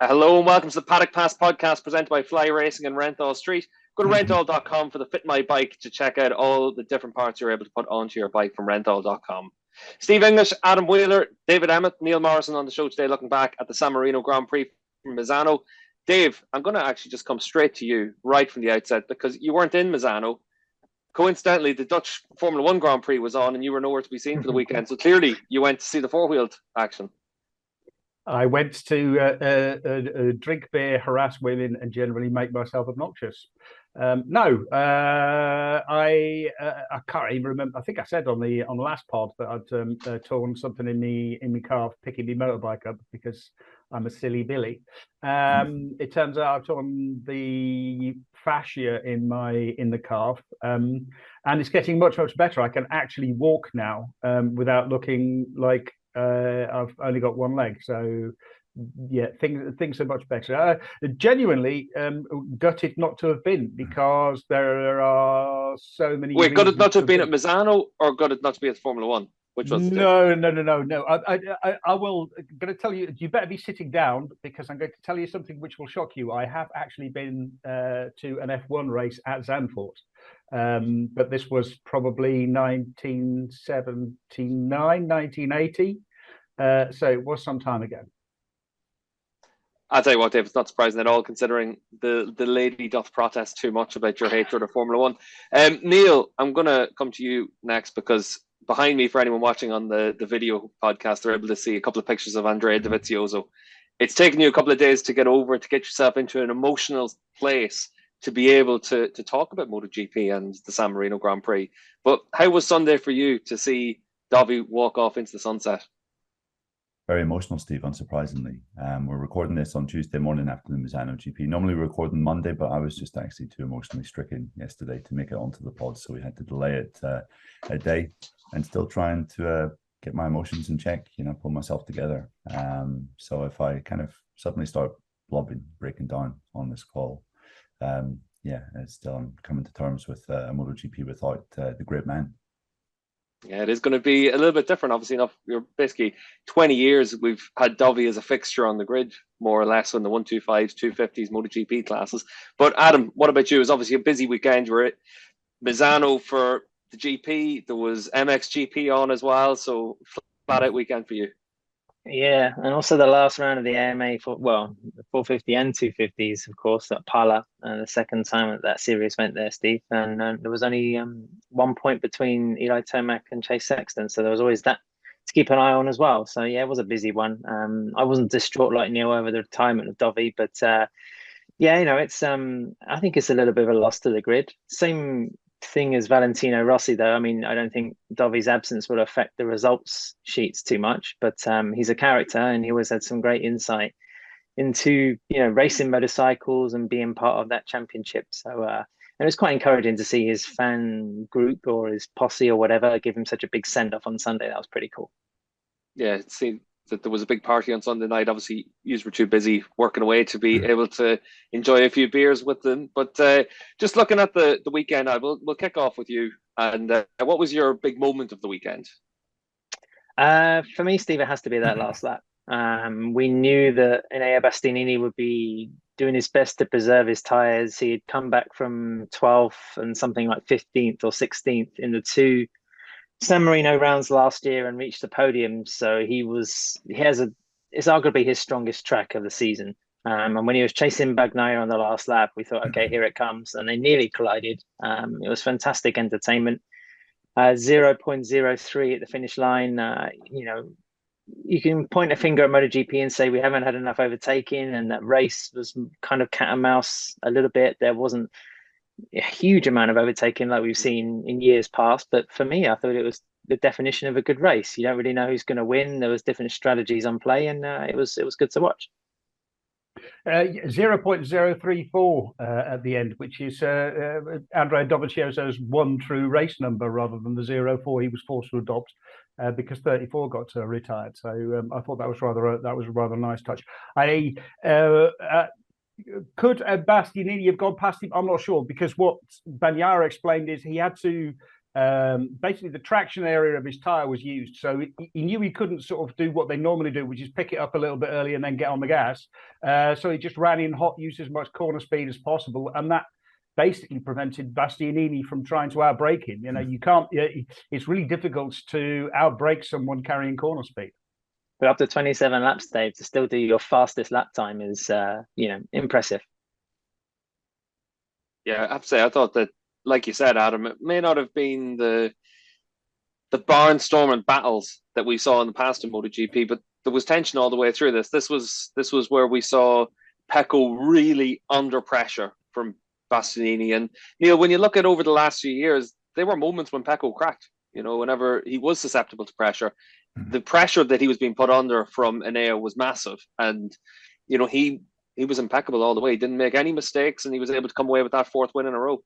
Hello and welcome to the Paddock Pass podcast presented by Fly Racing and Renthal Street. Go to renthal.com for the Fit My Bike to check out all the different parts you're able to put onto your bike from renthal.com. Steve English, Adam Wheeler, David Emmett, Neil Morrison on the show today looking back at the San Marino Grand Prix from Misano. Dave, I'm going to actually just come straight to you right from the outset because you weren't in Misano. Coincidentally, the Dutch Formula One Grand Prix was on and you were nowhere to be seen for the weekend. So clearly you went to see the four-wheeled action. I went to drink beer, harass women, and generally make myself obnoxious. I can't even remember. I think I said on the last pod that I'd torn something in my calf picking my motorbike up because I'm a silly Billy. It turns out I've torn the fascia in the calf, and it's getting much better. I can actually walk now without looking like I've only got one leg. So yeah, things are much better. Genuinely gutted not to have been because there are so many. Wait, gutted not to have been at Misano or gutted not to be at Formula One? Which was no. I will going to tell you. You better be sitting down because I'm going to tell you something which will shock you. I have actually been to an F1 race at Zandvoort. But this was probably 1979, 1980. So it was some time ago. I'll tell you what, Dave, it's not surprising at all, considering the lady doth protest too much about your hatred of Formula One. Neil, I'm going to come to you next because behind me, for anyone watching on the video podcast, they're able to see a couple of pictures of Andrea Dovizioso. It's taken you a couple of days to get over it, to get yourself into an emotional place to be able to talk about MotoGP and the San Marino Grand Prix. But how was Sunday for you to see Dovi walk off into the sunset? Very emotional, Steve, unsurprisingly. We're recording this on Tuesday morning after the Misano GP. Normally we record on Monday, but I was just actually too emotionally stricken yesterday to make it onto the pod, so we had to delay it a day and still trying to get my emotions in check, pull myself together. So if I kind of suddenly start breaking down on this call, it's still I'm coming to terms with a MotoGP without the great man. Yeah, it is going to be a little bit different. Obviously, enough. You're basically 20 years we've had Dovi as a fixture on the grid, more or less, on the 125s, 250s, MotoGP classes. But Adam, what about you? It was obviously a busy weekend. You were at Misano for the GP. There was MXGP on as well. So flat out weekend for you. Yeah, and also the last round of the AMA the 450 and 250s, of course, at Pala, the second time that series went there, Steve. And there was only 1 point between Eli Tomac and Chase Sexton, so there was always that to keep an eye on as well. So yeah, it was a busy one. I wasn't distraught like Neil over the retirement of Dovi, but it's I think it's a little bit of a loss to the grid. Same thing as Valentino Rossi, though. I mean, I don't think Dovi's absence will affect the results sheets too much, but he's a character and he always had some great insight into racing motorcycles and being part of that championship. So and it was quite encouraging to see his fan group or his posse or whatever give him such a big send off on Sunday. That was pretty cool. Yeah, it seemed that there was a big party on Sunday night. Obviously, you were too busy working away to be able to enjoy a few beers with them. But just looking at the weekend, we'll kick off with you. And what was your big moment of the weekend? For me, Steve, it has to be that last lap. We knew that Enea Bastianini would be doing his best to preserve his tyres. He had come back from 12th and something like 15th or 16th in the two San Marino rounds last year and reached the podium. So it's arguably his strongest track of the season. And when he was chasing Bagnaia on the last lap, we thought, okay, here it comes. And they nearly collided. It was fantastic entertainment. 0.03 at the finish line. You can point a finger at MotoGP and say we haven't had enough overtaking, and that race was kind of cat and mouse a little bit. There wasn't a huge amount of overtaking like we've seen in years past, but for me, I thought it was the definition of a good race. You don't really know who's going to win. There was different strategies on play, and it was good to watch. 0.034 at the end, which is Andrea Dovizioso's one true race number rather than the 0.4 he was forced to adopt because 34 got retired. So I thought that was a rather nice touch. Could Bastianini have gone past him? I'm not sure, because what Bagnaia explained is he had to basically the traction area of his tyre was used. So he knew he couldn't sort of do what they normally do, which is pick it up a little bit early and then get on the gas. So he just ran in hot, used as much corner speed as possible. And that basically prevented Bastianini from trying to outbrake him. You know, you can't, it's really difficult to outbrake someone carrying corner speed. But up to 27 laps, Dave, to still do your fastest lap time is, impressive. Yeah, I have to say, I thought that, like you said, Adam, it may not have been the barnstorming battles that we saw in the past in MotoGP, but there was tension all the way through this. This was where we saw Pecco really under pressure from Bastianini. And Neil, when you look at over the last few years, there were moments when Pecco cracked. You know, whenever he was susceptible to pressure, the pressure that he was being put under from Enea was massive. And, you know, he was impeccable all the way. He didn't make any mistakes, and he was able to come away with that fourth win in a row.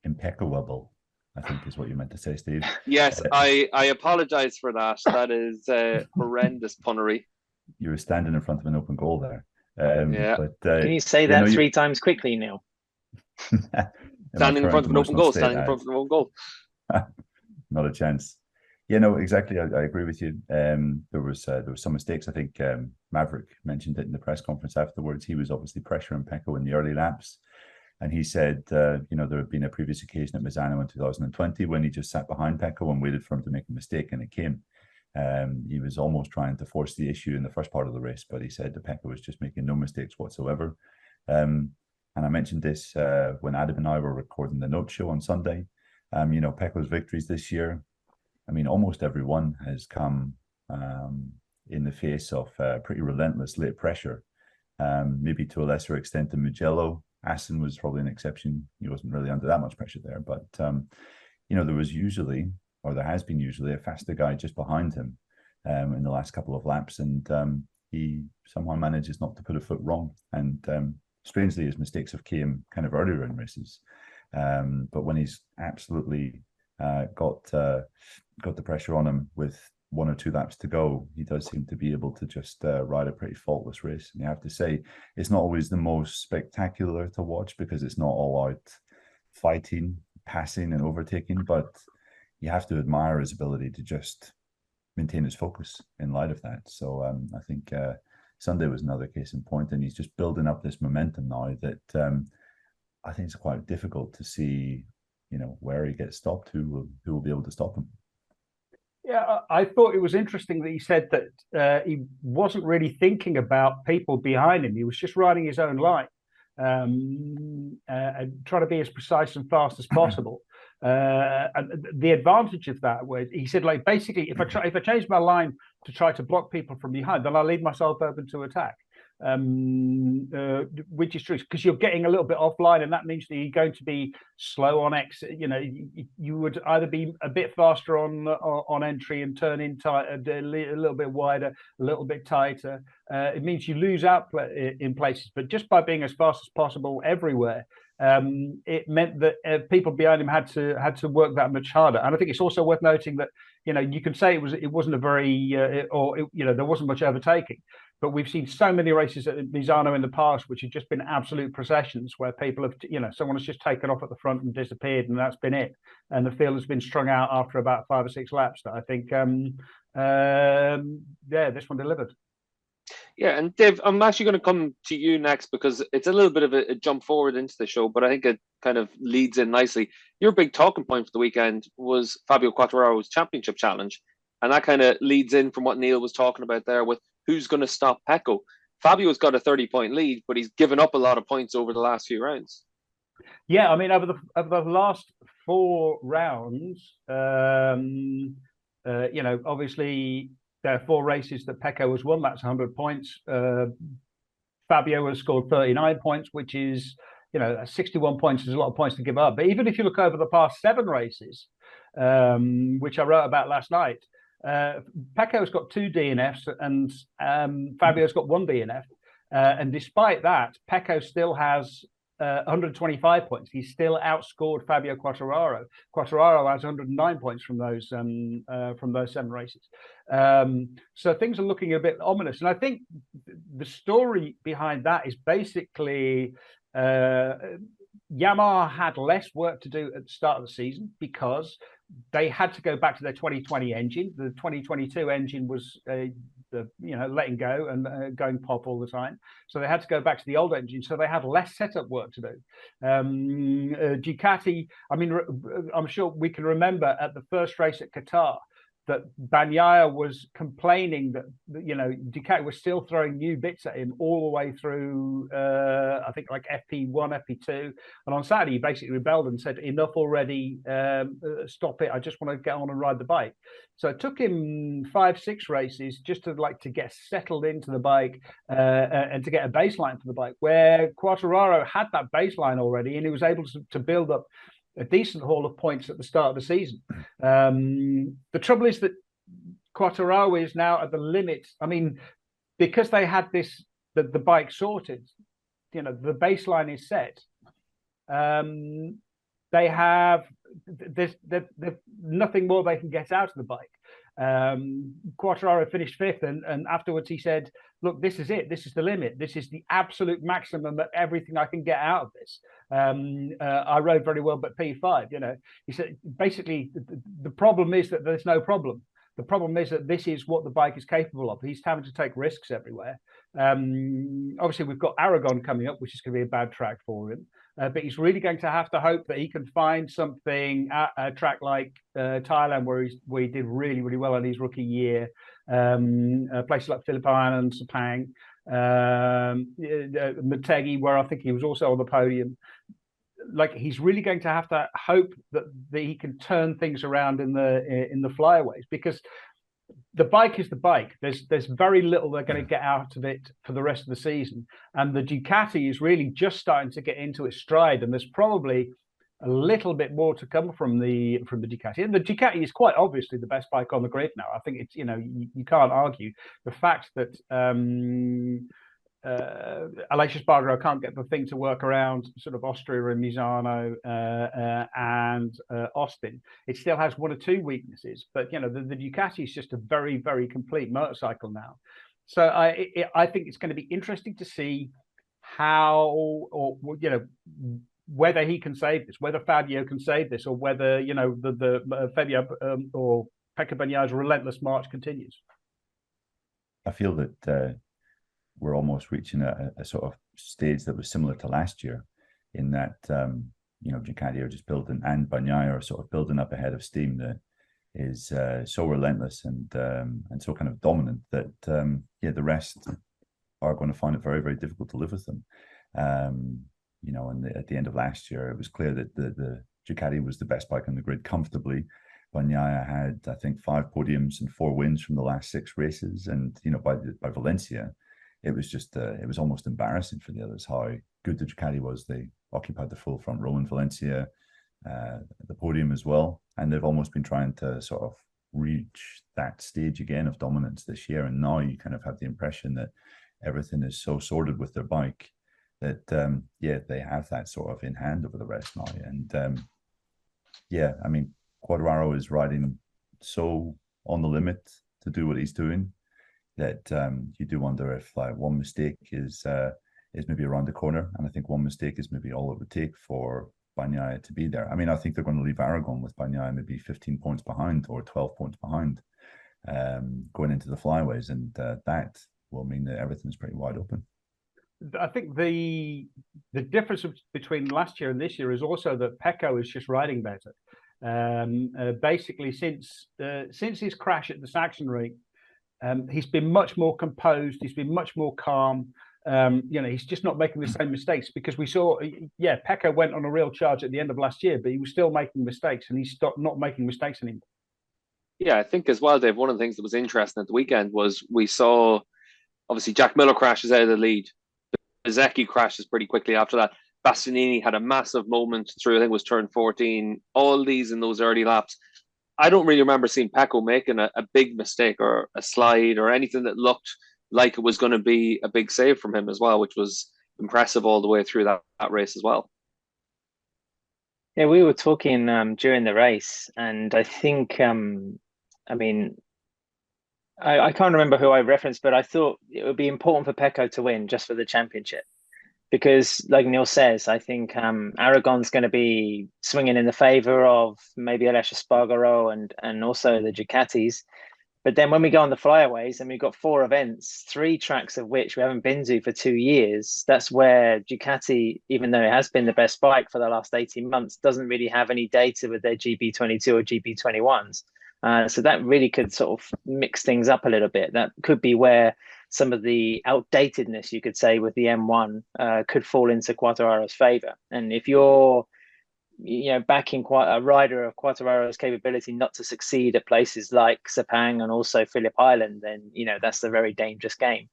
Impeccable, I think is what you meant to say, Steve. Yes, I apologize for that. That is horrendous punnery. You were standing in front of an open goal there. Yeah. But, can you say that three times quickly, Neil? Standing in front of an open goal, standing in front of an open goal. Not a chance. Yeah, no, exactly. I agree with you. There was some mistakes. I think Maverick mentioned it in the press conference afterwards. He was obviously pressuring Pecco in the early laps. And he said, there had been a previous occasion at Misano in 2020 when he just sat behind Pecco and waited for him to make a mistake, and it came. He was almost trying to force the issue in the first part of the race, but he said that Pecco was just making no mistakes whatsoever. And I mentioned this when Adam and I were recording the Note Show on Sunday. Pecco's victories this year, I mean, almost every one has come in the face of pretty relentless late pressure, maybe to a lesser extent than Mugello. Assen was probably an exception. He wasn't really under that much pressure there. But, there was usually, or there has been usually, a faster guy just behind him in the last couple of laps. And he somehow manages not to put a foot wrong. And strangely, his mistakes have came kind of earlier in races. But when he's absolutely got the pressure on him with 1 or 2 laps to go, he does seem to be able to just ride a pretty faultless race. And you have to say, it's not always the most spectacular to watch because it's not all out fighting, passing and overtaking, but you have to admire his ability to just maintain his focus in light of that. So I think Sunday was another case in point, and he's just building up this momentum now that I think it's quite difficult to see, where he gets stopped, who will be able to stop him. Yeah, I thought it was interesting that he said that he wasn't really thinking about people behind him. He was just riding his own line and trying to be as precise and fast as possible. And the advantage of that was, he said, like, basically, if I change my line to try to block people from behind, then I leave myself open to attack. Which is true, because you're getting a little bit offline, and that means that you're going to be slow on exit. You would either be a bit faster on entry and turn in tight, a little bit wider, a little bit tighter. It means you lose out in places, but just by being as fast as possible everywhere, it meant that people behind him had to work that much harder. And I think it's also worth noting that you can say it wasn't a very there wasn't much overtaking. But we've seen so many races at Misano in the past, which have just been absolute processions where people have, someone has just taken off at the front and disappeared, and that's been it. And the field has been strung out after about 5 or 6 laps. That I think, this one delivered. Yeah, and Dave, I'm actually going to come to you next because it's a little bit of a jump forward into the show, but I think it kind of leads in nicely. Your big talking point for the weekend was Fabio Quartararo's championship challenge, and that kind of leads in from what Neil was talking about there with who's going to stop Pecco. Fabio's got a 30-point lead, but he's given up a lot of points over the last few rounds. Yeah, I mean, over the last 4 rounds, obviously there are 4 races that Pecco has won. That's 100 points. Fabio has scored 39 points, which is, 61 points is a lot of points to give up. But even if you look over the past 7 races, which I wrote about last night, Pecco's got 2 DNFs and Fabio's got 1 DNF. And despite that, Pecco still has 125 points. He's still outscored Fabio Quartararo. Quartararo has 109 points from those 7 races. So things are looking a bit ominous. And I think the story behind that is basically Yamaha had less work to do at the start of the season because they had to go back to their 2020 engine. The 2022 engine was letting go and going pop all the time. So they had to go back to the old engine. So they had less setup work to do. Ducati, I mean, I'm sure we can remember at the first race at Qatar that Bagnaia was complaining that Ducati was still throwing new bits at him all the way through I think like FP1, FP2, and on Saturday he basically rebelled and said, enough already, stop it, I just want to get on and ride the bike. So it took him 5-6 races just to get settled into the bike and to get a baseline for the bike, where Quartararo had that baseline already and he was able to build up a decent haul of points at the start of the season. The trouble is that Quartararo is now at the limit. I mean, because they had the bike sorted, the baseline is set. They have there's nothing more they can get out of the bike. Quartararo finished 5th, and afterwards he said, look, this is it, this is the limit, this is the absolute maximum of everything I can get out of this. I rode very well but P5. He said basically the problem is that there's no problem. The problem is that this is what the bike is capable of. He's having to take risks everywhere. Obviously we've got Aragon coming up, which is going to be a bad track for him. But he's really going to have to hope that he can find something at a track like Thailand, where he did really, really well in his rookie year. Places like Phillip Island, Sepang, Motegi, where I think he was also on the podium. Like, he's really going to have to hope that he can turn things around in the flyaways, because the bike is the bike. There's very little they're going to get out of it for the rest of the season, and the Ducati is really just starting to get into its stride, and there's probably a little bit more to come from the Ducati. And the Ducati is quite obviously the best bike on the grid now. I think it's, you can't argue the fact that Aleix Espargaro can't get the thing to work around sort of Austria and Misano and Austin. It still has one or two weaknesses, but the Ducati is just a very, very complete motorcycle now. So I think it's going to be interesting to see how, or whether he can save this, whether Fabio can save this, or whether the Fabio or Pecco Bagnaia's relentless march continues. I feel that we're almost reaching a sort of stage that was similar to last year, in that Ducati are just building, and Bagnaia are sort of building up a head of steam that is so relentless and so kind of dominant that the rest are going to find it very, very difficult to live with them. And at the end of last year, it was clear that the Ducati was the best bike on the grid comfortably. Bagnaia had, I think, 5 podiums and 4 wins from the last 6 races, and by Valencia, it was just it was almost embarrassing for the others how good the Ducati was. They occupied the full front row in Valencia, the podium as well, and they've almost been trying to sort of reach that stage again of dominance this year. And now you kind of have the impression that everything is so sorted with their bike that they have that sort of in hand over the rest now. And I mean, Quartararo is riding so on the limit to do what he's doing that you do wonder if one mistake is maybe around the corner, and I think one mistake is maybe all it would take for Bagnaia to be there. I mean, I think they're going to leave Aragon with Bagnaia maybe 15 points behind or 12 points behind going into the flyways, and that will mean that everything's pretty wide open. I think the difference between last year and this year is also that Pecco is just riding better. Basically, since his crash at the Sachsenring, he's been much more composed. He's been much more calm. He's just not making the same mistakes, because we saw, Pecco went on a real charge at the end of last year, but he was still making mistakes, and he stopped not making mistakes anymore. Yeah, I think as well, Dave, one of the things that was interesting at the weekend was we saw, obviously, Jack Miller crashes out of the lead. Bezzecchi crashes pretty quickly after that. Bastianini had a massive moment through, I think it was turn 14. All these in those early laps. I don't really remember seeing Pecco making a big mistake or a slide or anything that looked like it was going to be a big save from him as well, which was impressive all the way through that race as well. Yeah, we were talking during the race, and I think, I can't remember who I referenced, but I thought it would be important for Pecco to win just for the championship. because, like Neil says, I think Aragon's going to be swinging in the favour of maybe Aleix Espargaro and also the Ducatis. But then when we go on the flyaways and we've got 4 events, 3 tracks of which we haven't been to for 2 years, that's where Ducati, even though it has been the best bike for the last 18 months, doesn't really have any data with their GP22 or GP21s. So that really could sort of mix things up a little bit. That could be where some of the outdatedness, you could say, with the M1 could fall into Quartararo's favour. And if you're backing quite a rider of Quartararo's capability not to succeed at places like Sepang and also Phillip Island, then that's a very dangerous game.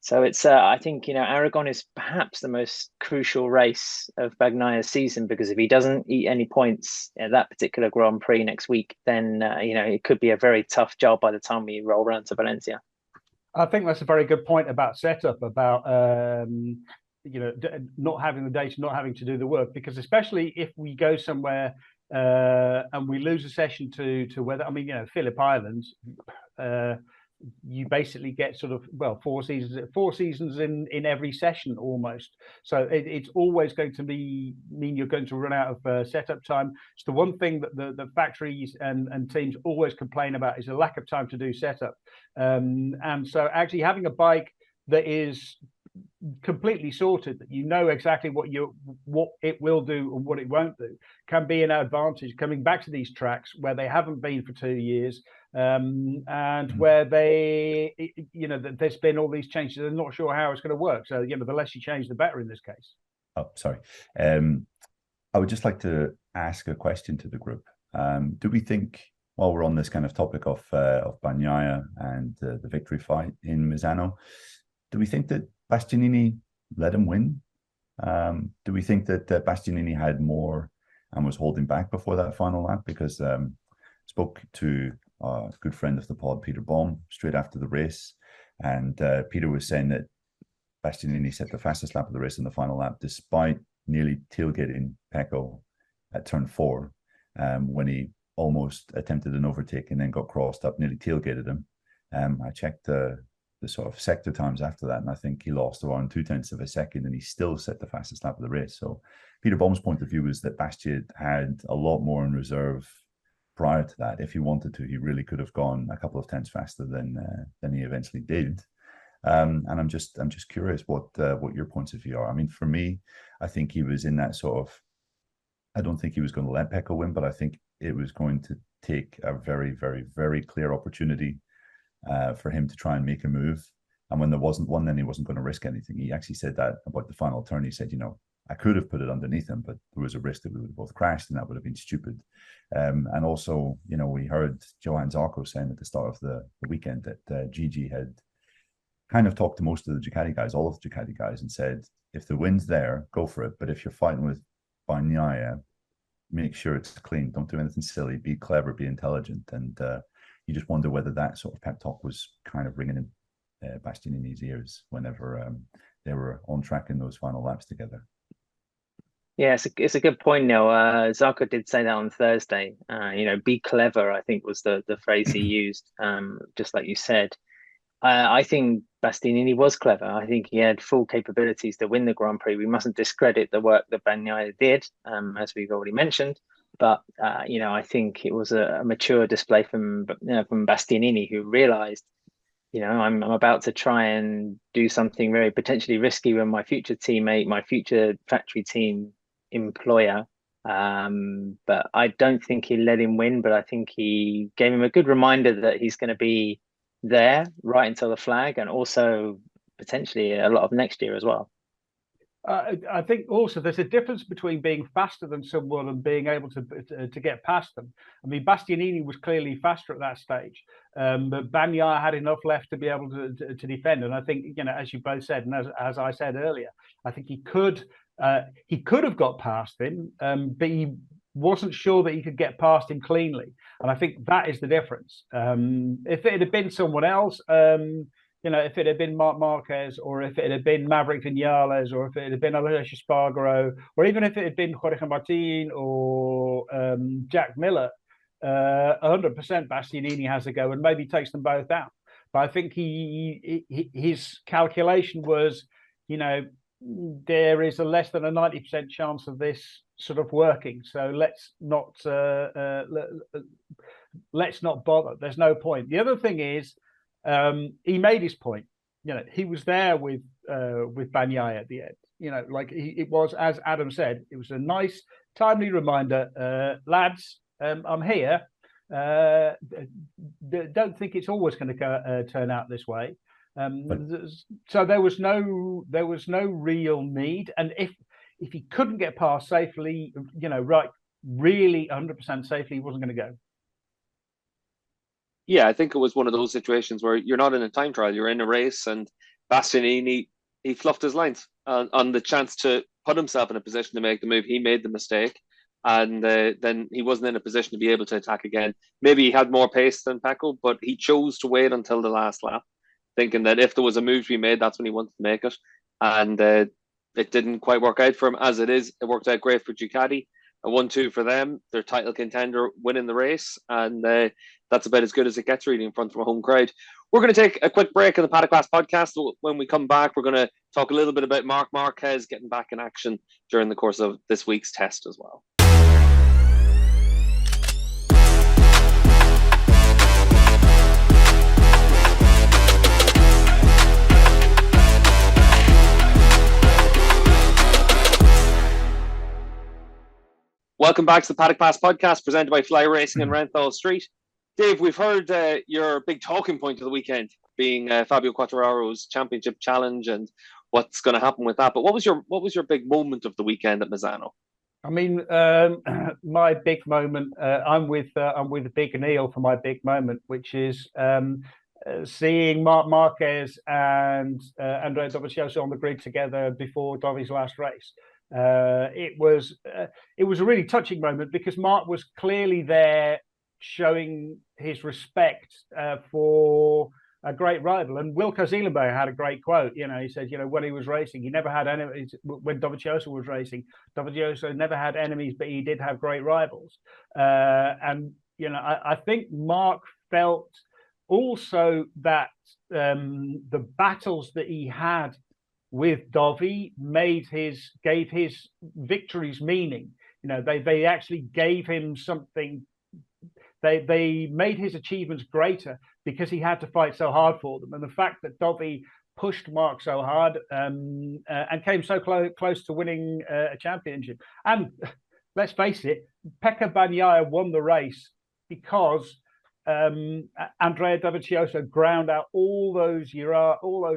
So it's I think Aragon is perhaps the most crucial race of Bagnaia's season, because if he doesn't eat any points at that particular Grand Prix next week, then it could be a very tough job by the time we roll around to Valencia. I think that's a very good point about setup, about not having the data, not having to do the work, because especially if we go somewhere and we lose a session to weather. I mean, Phillip Island, you basically get sort of 4 seasons in every session almost. So it's always going to mean you're going to run out of setup time. It's the one thing that the factories and teams always complain about, is a lack of time to do setup. And so actually having a bike that is completely sorted, that exactly what it will do and what it won't do, can be an advantage coming back to these tracks where they haven't been for 2 years, and where there's been all these changes. They're not sure how it's going to work. So the less you change, the better in this case. Oh, sorry. I would just like to ask a question to the group. Do we think, while we're on this kind of topic of Bagnaia and the victory fight in Misano, do we think that Bastianini let him win? Do we think that Bastianini had more and was holding back before that final lap? Because spoke to a good friend of the pod, Peter Baum, straight after the race, and Peter was saying that Bastianini set the fastest lap of the race in the final lap, despite nearly tailgating Pecco at turn 4, when he almost attempted an overtake and then got crossed up, nearly tailgated him. I checked the sort of sector times after that, and I think he lost around 0.2 of a second, and he still set the fastest lap of the race. So Peter Baum's point of view was that Bastia had a lot more in reserve prior to that. If he wanted to, he really could have gone a couple of tenths faster than he eventually did. And I'm just curious what your points of view are. I mean, for me, I think he was in that sort of, I don't think he was going to let Pecco win, but I think it was going to take a very, very, very clear opportunity for him to try and make a move. And when there wasn't one, then he wasn't going to risk anything. He actually said that about the final turn. He said, I could have put it underneath him, but there was a risk that we would have both crashed, and that would have been stupid. And also, we heard Johann Zarco saying at the start of the weekend that Gigi had kind of talked to most of the Ducati guys, all of the Ducati guys, and said, if the wind's there, go for it. But if you're fighting with Bagnaia, make sure it's clean. Don't do anything silly. Be clever, be intelligent. And you just wonder whether that sort of pep talk was kind of ringing in Bastianini's ears whenever they were on track in those final laps together. Yeah, it's a good point, Neil. Zarco did say that on Thursday. Be clever, I think, was the phrase he used, just like you said. I think Bastianini was clever. I think he had full capabilities to win the Grand Prix. We mustn't discredit the work that Bagnaia did, as we've already mentioned. But I think it was a mature display from Bastianini, who realised, I'm about to try and do something very potentially risky with my future teammate, my future factory team employer. But I don't think he let him win. But I think he gave him a good reminder that he's going to be there right until the flag, and also potentially a lot of next year as well. I think also there's a difference between being faster than someone and being able to get past them. I mean, Bastianini was clearly faster at that stage, but Bagnaia had enough left to be able to defend. And I think, as you both said, and as I said earlier, I think he could have got past him, but he wasn't sure that he could get past him cleanly. And I think that is the difference. If it had been someone else, if it had been Marc Marquez, or if it had been Maverick Vinales, or if it had been Aleix Espargaro, or even if it had been Jorge Martin or Jack Miller, 100% Bastianini has a go and maybe takes them both out. But I think his calculation was, there is a less than a 90% chance of this sort of working. So let's not bother. There's no point. The other thing is, he made his point. He was there with Bagnaia at the end. It was, as Adam said, it was a nice, timely reminder. Lads, I'm here. Don't think it's always going to turn out this way. So there was no real need, and if he couldn't get past safely, really 100% safely, he wasn't going to go. Yeah, I think it was one of those situations where you're not in a time trial, you're in a race, and Bastianini, he fluffed his lines on the chance to put himself in a position to make the move. He made the mistake, and then he wasn't in a position to be able to attack again. Maybe he had more pace than Pecco, but he chose to wait until the last lap, thinking that if there was a move to be made, that's when he wanted to make it. And it didn't quite work out for him. As it is, it worked out great for Ducati. A 1-2 for them, their title contender winning the race. And that's about as good as it gets, really, in front of a home crowd. We're going to take a quick break in the Paddock Pass podcast. When we come back, we're going to talk a little bit about Marc Marquez getting back in action during the course of this week's test as well. Welcome back to the Paddock Pass podcast, presented by Fly Racing and Renthal Street. Dave, we've heard your big talking point of the weekend being Fabio Quartararo's championship challenge and what's going to happen with that. But what was your big moment of the weekend at Misano? I mean, my big moment. I'm with Big Neil for my big moment, which is seeing Marc Marquez and Andrea Dovizioso on the grid together before Dovi's last race. It was a really touching moment because Marc was clearly there showing his respect for a great rival. And Wilco Zeelenberg had a great quote. He said, when he was racing, he never had enemies. When Dovizioso was racing, Dovizioso never had enemies, but he did have great rivals. And I think Marc felt also that the battles that he had with Dovi gave his victories meaning. They actually gave him something. They made his achievements greater because he had to fight so hard for them. And the fact that Dovi pushed Marc so hard and came so close to winning a championship. And let's face it, Pecco Bagnaia won the race because Andrea Dovizioso ground out all those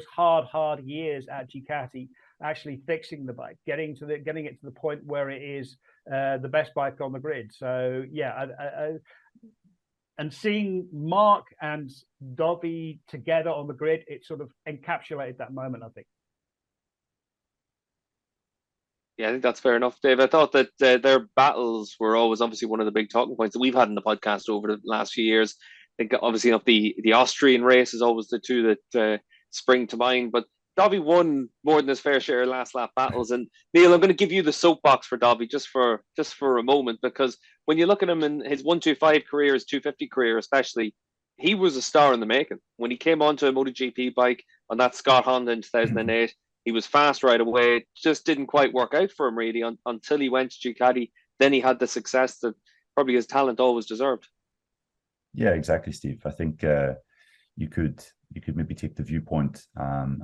hard years at Ducati, actually fixing the bike, getting it to the point where it is the best bike on the grid. So yeah, and seeing Marc and Dovi together on the grid, it sort of encapsulated that moment, I think. Yeah, I think that's fair enough, Dave. I thought that their battles were always obviously one of the big talking points that we've had in the podcast over the last few years. I think obviously enough the Austrian race is always the two that spring to mind, but Dovi won more than his fair share of last lap battles. And Neil, I'm going to give you the soapbox for Dovi just for a moment, because when you look at him in his 125 career, his 250 career especially, he was a star in the making. When he came onto a MotoGP bike on that Scott Honda in 2008, he was fast right away. It just didn't quite work out for him really until he went to Ducati. Then he had the success that probably his talent always deserved. Yeah, exactly, Steve. I think you could maybe take the viewpoint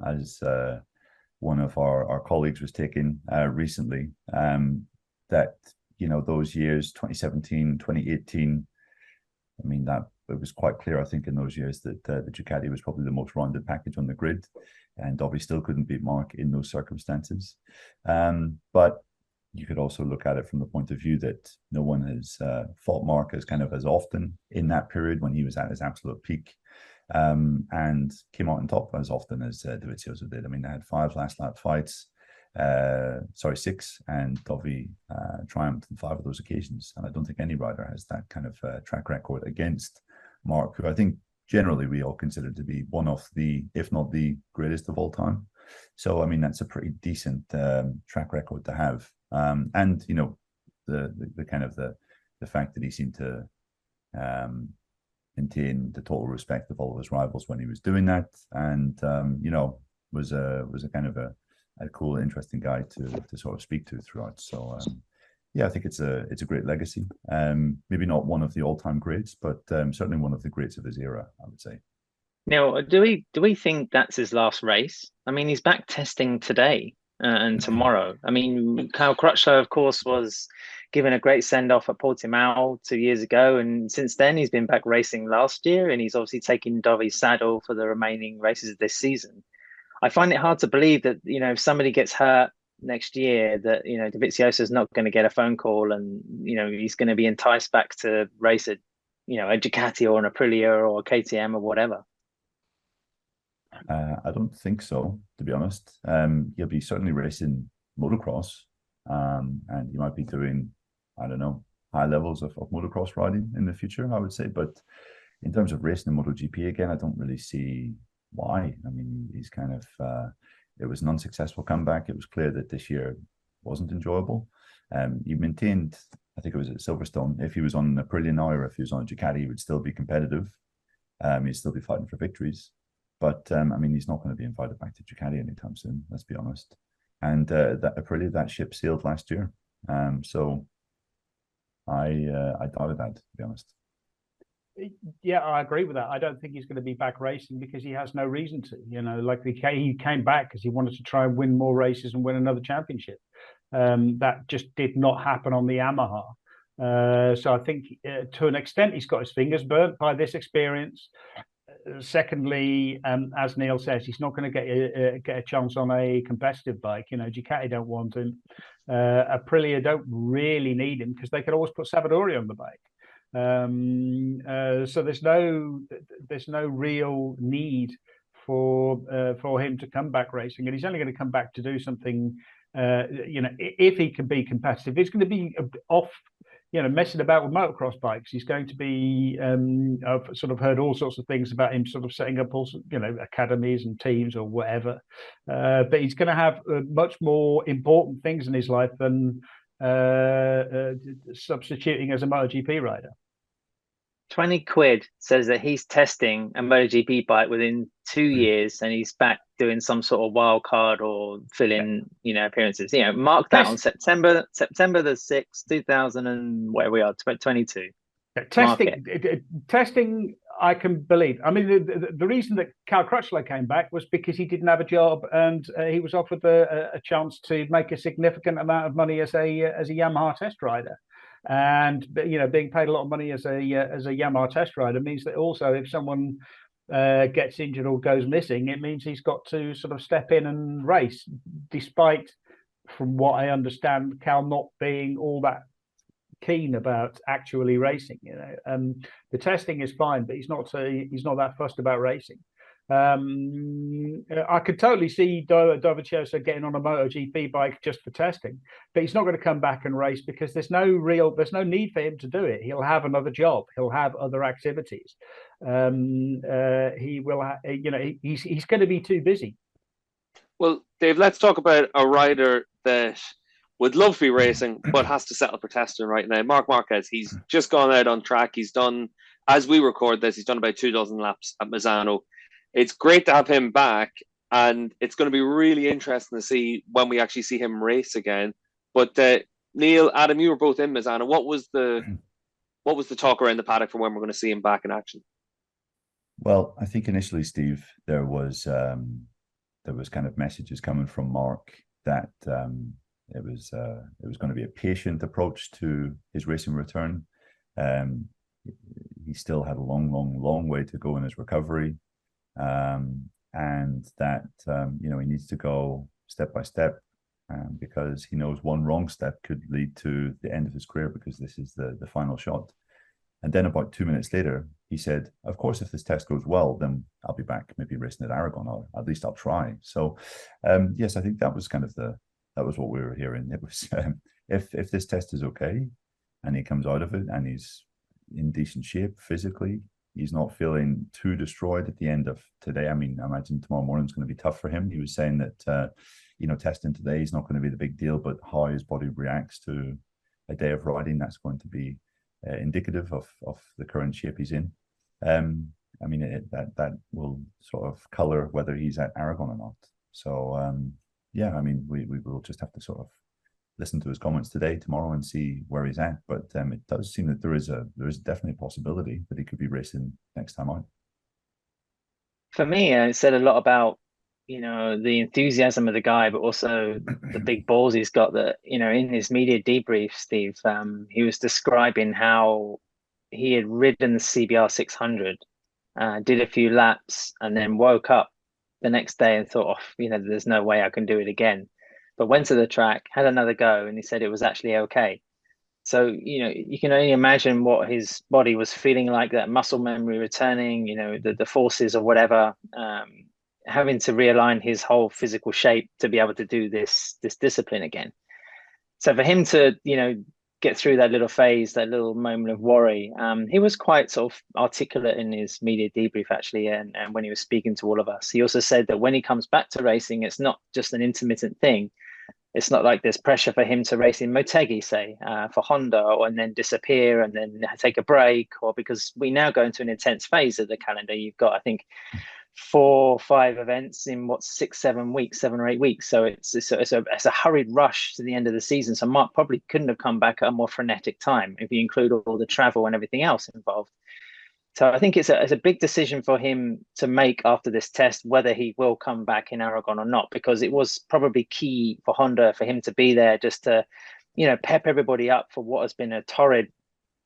as one of our colleagues was taking recently, that those years 2017, 2018. I mean, that it was quite clear, I think, in those years that the Ducati was probably the most rounded package on the grid, and Dovi still couldn't beat Marc in those circumstances. But you could also look at it from the point of view that no one has fought Marc as often in that period when he was at his absolute peak, and came out on top as often as Dovizioso did. I mean, they had 5 last lap fights. 6, and Dovi triumphed in 5 of those occasions, and I don't think any rider has that kind of track record against Marc, who I think generally we all consider to be one of the, if not the greatest of all time. So I mean, that's a pretty decent track record to have, and the kind of the fact that he seemed to maintain the total respect of all of his rivals when he was doing that, and was a kind of a a cool, interesting guy to sort of speak to throughout. So yeah, I think it's a great legacy. Maybe not one of the all-time greats, but certainly one of the greats of his era, I would say. Now, do we think that's his last race? I mean, he's back testing today and tomorrow. I mean, Kyle Crutchlow, of course, was given a great send-off at Portimao 2 years ago, and since then he's been back racing last year, and he's obviously taking Dovi's saddle for the remaining races of this season. I find it hard to believe that, if somebody gets hurt next year, that, Dovizioso is not going to get a phone call and, he's going to be enticed back to race a Ducati or an Aprilia or a KTM or whatever. I don't think so, to be honest. He'll be certainly racing motocross, and he might be doing, I don't know, high levels of motocross riding in the future, I would say. But in terms of racing in MotoGP again, I don't really see why. I mean, he's kind of, it was an unsuccessful comeback. It was clear that this year wasn't enjoyable. He maintained, I think it was at Silverstone, if he was on an Aprilia now or if he was on a Ducati, he would still be competitive. He'd still be fighting for victories. But I mean, he's not going to be invited back to Ducati anytime soon, let's be honest. And that Aprilia, that ship sailed last year. So I doubted that, to be honest. Yeah, I agree with that. I don't think he's going to be back racing because he has no reason to. Like he came back because he wanted to try and win more races and win another championship. That just did not happen on the Yamaha. So I think to an extent he's got his fingers burnt by this experience. Secondly, as Neil says, he's not going to get a chance on a competitive bike. Ducati don't want him. Aprilia don't really need him because they could always put Savadori on the bike. So there's no real need for him to come back racing, and he's only going to come back to do something. If he can be competitive, he's going to be off. Messing about with motocross bikes. He's going to be. I've sort of heard all sorts of things about him, sort of setting up also, academies and teams or whatever. But he's going to have much more important things in his life than substituting as a MotoGP rider. 20 quid says that he's testing a MotoGP bike within 2 years and he's back doing some sort of wild card or fill-in, appearances. Mark that on September the 6th, 2000 and where we are, 22. Testing, I can believe. I mean, the reason that Cal Crutchlow came back was because he didn't have a job and he was offered a chance to make a significant amount of money as a Yamaha test rider. And being paid a lot of money as a Yamaha test rider means that also if someone gets injured or goes missing, it means he's got to sort of step in and race, despite, from what I understand, Cal not being all that keen about actually racing. The testing is fine, but he's not that fussed about racing. I could totally see Dovizioso getting on a MotoGP bike just for testing, but he's not going to come back and race because there's no need for him to do it. He'll have another job. He'll have other activities. He will, he's going to be too busy. Well, Dave, let's talk about a rider that would love to be racing, but has to settle for testing right now. Marc Marquez, he's just gone out on track. He's done, as we record this, he's done about 24 laps at Misano. It's great to have him back, and it's going to be really interesting to see when we actually see him race again. But Neil, Adam, you were both in Misano. What was the talk around the paddock for when we're going to see him back in action? Well, I think initially, Steve, there was kind of messages coming from Mark that it was going to be a patient approach to his racing return. He still had a long way to go in his recovery. And that he needs to go step by step because he knows one wrong step could lead to the end of his career because this is the final shot. And then about 2 minutes later, he said, of course, if this test goes well, then I'll be back maybe racing at Aragon, or at least I'll try. So yes, I think that was kind of that was what we were hearing. It was if this test is okay and he comes out of it and he's in decent shape physically, he's not feeling too destroyed at the end of today. I mean, I imagine tomorrow morning's going to be tough for him. He was saying that, testing today is not going to be the big deal, but how his body reacts to a day of riding, that's going to be indicative of the current shape he's in. I mean, that will sort of color whether he's at Aragon or not. So, yeah, I mean, we will just have to sort of listen to his comments today, tomorrow, and see where he's at. But it does seem that there is definitely a possibility that he could be racing next time out. For me, it said a lot about, the enthusiasm of the guy, but also the big balls he's got. That, in his media debrief, Steve, he was describing how he had ridden the CBR 600, did a few laps, and then woke up the next day and thought, there's no way I can do it again. But went to the track, had another go, and he said it was actually okay. So, you can only imagine what his body was feeling like, that muscle memory returning, the forces or whatever, having to realign his whole physical shape to be able to do this discipline again. So for him to, get through that little phase, that little moment of worry, he was quite sort of articulate in his media debrief, actually, and when he was speaking to all of us. He also said that when he comes back to racing, it's not just an intermittent thing. It's not like there's pressure for him to race in Motegi, say, for Honda, and then disappear and then take a break, or because we now go into an intense phase of the calendar. You've got, I think, 4 or 5 events in 7 weeks, 7 or 8 weeks. So it's a hurried rush to the end of the season. So Mark probably couldn't have come back at a more frenetic time if you include all the travel and everything else involved. So I think it's a big decision for him to make after this test, whether he will come back in Aragon or not, because it was probably key for Honda for him to be there just to, pep everybody up for what has been a torrid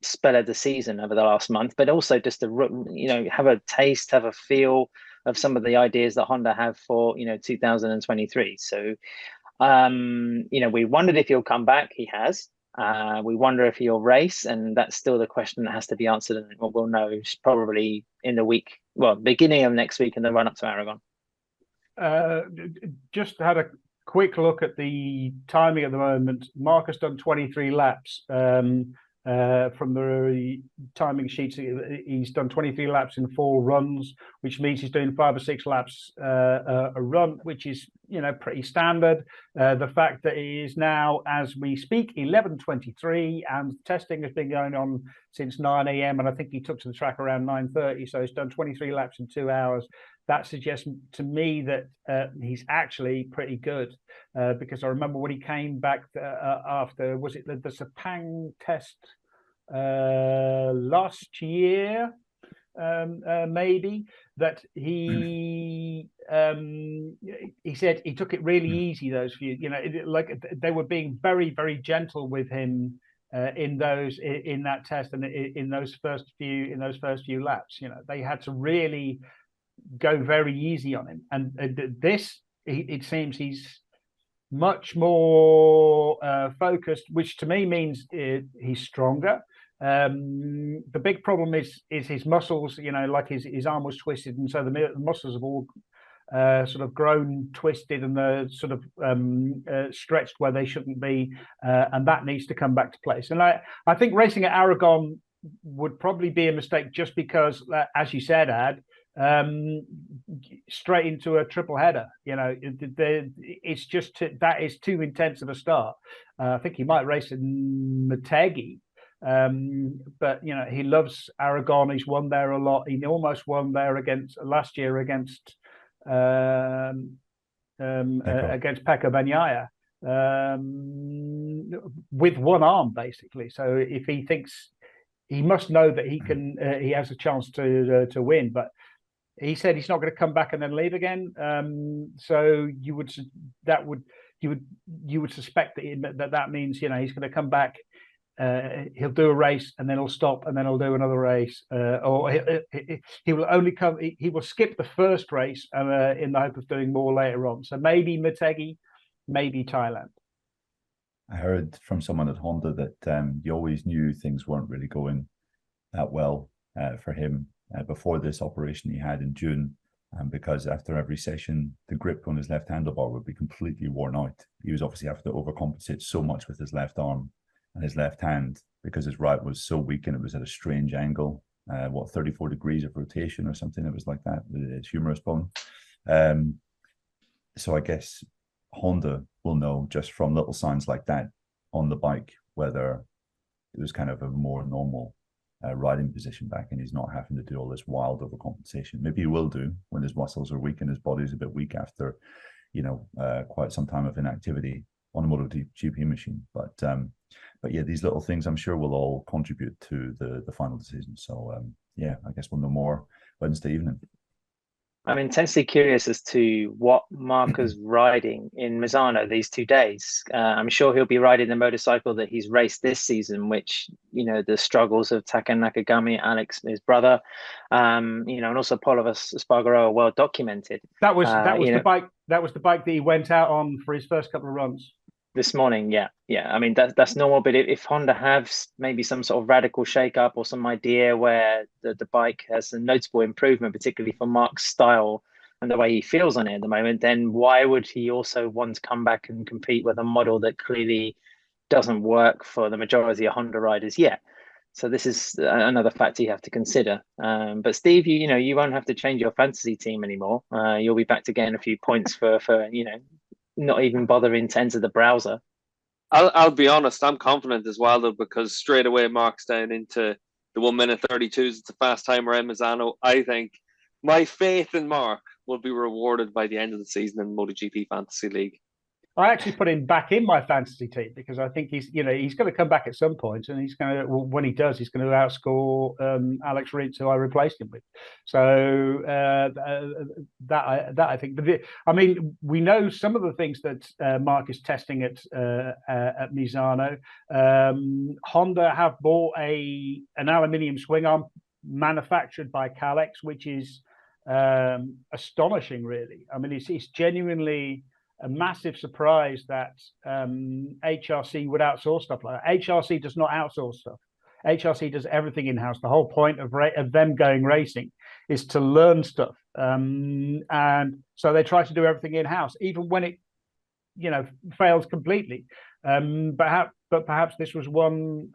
spell of the season over the last month, but also just to, have a taste, have a feel of some of the ideas that Honda have for, 2023. So, we wondered if he'll come back. He has. We wonder if he'll race, and that's still the question that has to be answered, and we'll know probably in the week, beginning of next week in the run up to Aragon. Just had a quick look at the timing at the moment. Marc has done 23 laps from the timing sheets. He's done 23 laps in 4 runs, which means he's doing 5 or 6 laps a run, which is pretty standard. The fact that it is now, as we speak, 11:23, and testing has been going on since 9 a.m. and I think he took to the track around 9:30, so he's done 23 laps in 2 hours. That suggests to me that he's actually pretty good, because I remember when he came back after, was it the Sepang test last year, maybe, that he said he took it really easy those few, like they were being very, very gentle with him in that test, and in those first few laps. They had to really go very easy on him, and it seems he's much more focused, which to me means he's stronger. The big problem is his muscles. Like his arm was twisted, and so the muscles have all sort of grown twisted, and they're sort of stretched where they shouldn't be, and that needs to come back to place. And I think racing at Aragon would probably be a mistake, just because, as you said, Ad, straight into a triple header. It's just that is too intense of a start. I think he might race in Motegi, but he loves Aragon. He's won there a lot. He almost won there last year against Pecco Bagnaia, with one arm basically. So if he thinks, he must know that he has a chance to win, but he said he's not going to come back and then leave again. So you would suspect that means he's going to come back. He'll do a race and then he'll stop and then he'll do another race, or he will only come. He will skip the first race in the hope of doing more later on. So maybe Motegi, maybe Thailand. I heard from someone at Honda that you always knew things weren't really going that well for him before this operation he had in June, because after every session, the grip on his left handlebar would be completely worn out. He was obviously having to overcompensate so much with his left arm and his left hand, because his right was so weak and it was at a strange angle, 34 degrees of rotation or something. It was like that, his humerus bone. So I guess Honda will know just from little signs like that on the bike whether it was kind of a more normal riding position back, and he's not having to do all this wild overcompensation. Maybe he will do when his muscles are weak and his body's a bit weak after quite some time of inactivity on a MotoGP machine. But yeah, these little things I'm sure will all contribute to the final decision. So yeah, I guess we'll know more Wednesday evening. I'm intensely curious as to what Marc is riding in Misano these 2 days. I'm sure he'll be riding the motorcycle that he's raced this season, which, the struggles of Taka Nakagami, Alex, his brother, and also Paolo Espargaro are well documented. That was the bike. That was the bike that he went out on for his first couple of runs. This morning, yeah. I mean, that's normal. But if Honda have maybe some sort of radical shake-up or some idea where the bike has a notable improvement, particularly for Marc's style and the way he feels on it at the moment, then why would he also want to come back and compete with a model that clearly doesn't work for the majority of Honda riders yet? So this is another factor you have to consider. But Steve, you won't have to change your fantasy team anymore. You'll be back to getting a few points for not even bothering to enter the browser. I'll be honest, I'm confident as well, though, because straight away Marc's down into the 1:32s. It's a fast timer in Misano. I think my faith in Marc will be rewarded by the end of the season in MotoGP Fantasy League. I actually put him back in my fantasy team because I think he's going to come back at some point, and he's going to. Well, when he does, he's going to outscore Alex Rins, who I replaced him with. So that I think. I mean, we know some of the things that Marc is testing at Misano. Honda have bought an aluminium swing arm manufactured by Kalex, which is astonishing, really. I mean, it's genuinely a massive surprise that HRC would outsource stuff like that. HRC does not outsource stuff. HRC does everything in-house. The whole point of them going racing is to learn stuff. And so they try to do everything in-house, even when it, fails completely. But perhaps this was one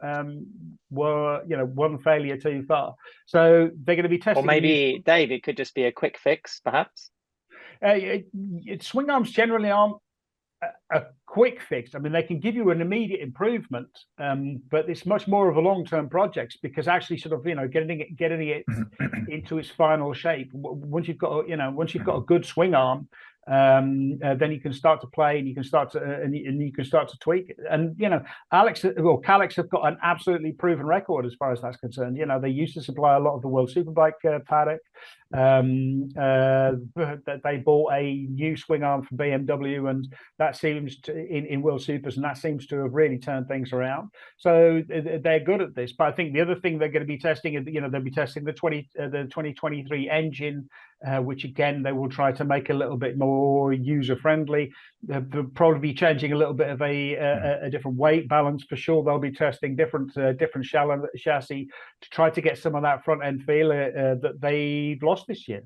failure too far. So they're going to be testing. Or maybe, Dave, it could just be a quick fix, perhaps. Swing arms generally aren't a quick fix. I mean, they can give you an immediate improvement, but it's much more of a long-term project because actually, sort of, getting it into its final shape. Once you've got a good swing arm, then you can start to play and you can start to tweak it. And Kalex have got an absolutely proven record as far as that's concerned. They used to supply a lot of the World Superbike paddock. They bought a new swing arm from BMW, and that seems to in World Supers, and that seems to have really turned things around. So they're good at this. But I think the other thing they're going to be testing is, they'll be testing the 2023 engine, which again they will try to make a little bit more user friendly. They'll probably be changing a little bit of a different weight balance for sure. They'll be testing different chassis to try to get some of that front end feel that they've lost this year.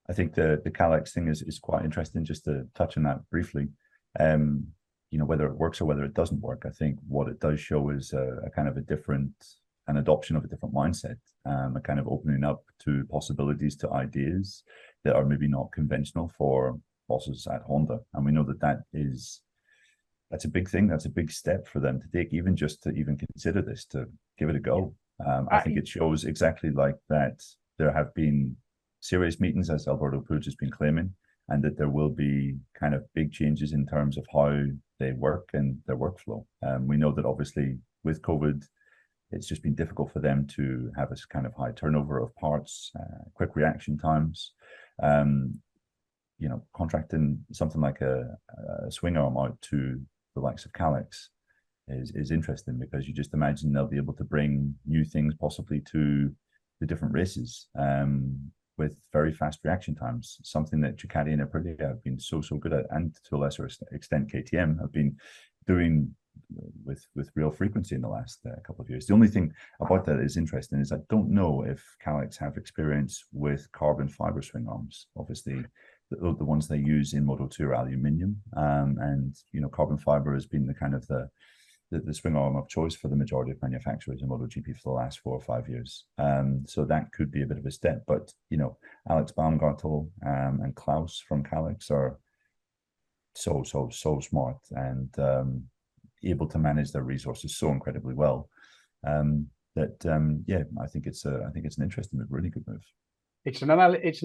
I think the Kalex thing is quite interesting. Just to touch on that briefly, whether it works or whether it doesn't work, I think what it does show is a kind of an adoption of a different mindset, a kind of opening up to possibilities, to ideas that are maybe not conventional for bosses at Honda. And we know that's a big thing. That's a big step for them to take, even just to even consider this, to give it a go. I think it shows exactly like that. There have been serious meetings, as Alberto Puig has been claiming, and that there will be kind of big changes in terms of how they work and their workflow. We know that obviously with COVID, it's just been difficult for them to have a kind of high turnover of parts, quick reaction times. Contracting something like a swing arm out to the likes of Kalex is interesting, because you just imagine they'll be able to bring new things possibly to the different races with very fast reaction times, something that Ducati and Aprilia have been so good at, and to a lesser extent KTM have been doing with real frequency in the last couple of years. The only thing about that is interesting is I don't know if Kalex have experience with carbon fiber swing arms. Obviously, the ones they use in Moto2 are aluminium, and carbon fiber has been the kind of the swing arm of choice for the majority of manufacturers in MotoGP for the last 4 or 5 years. So that could be a bit of a step. But Alex Baumgartel and Klaus from Kalex are so smart and able to manage their resources so incredibly well, that I think it's an interesting move, really good move. It's an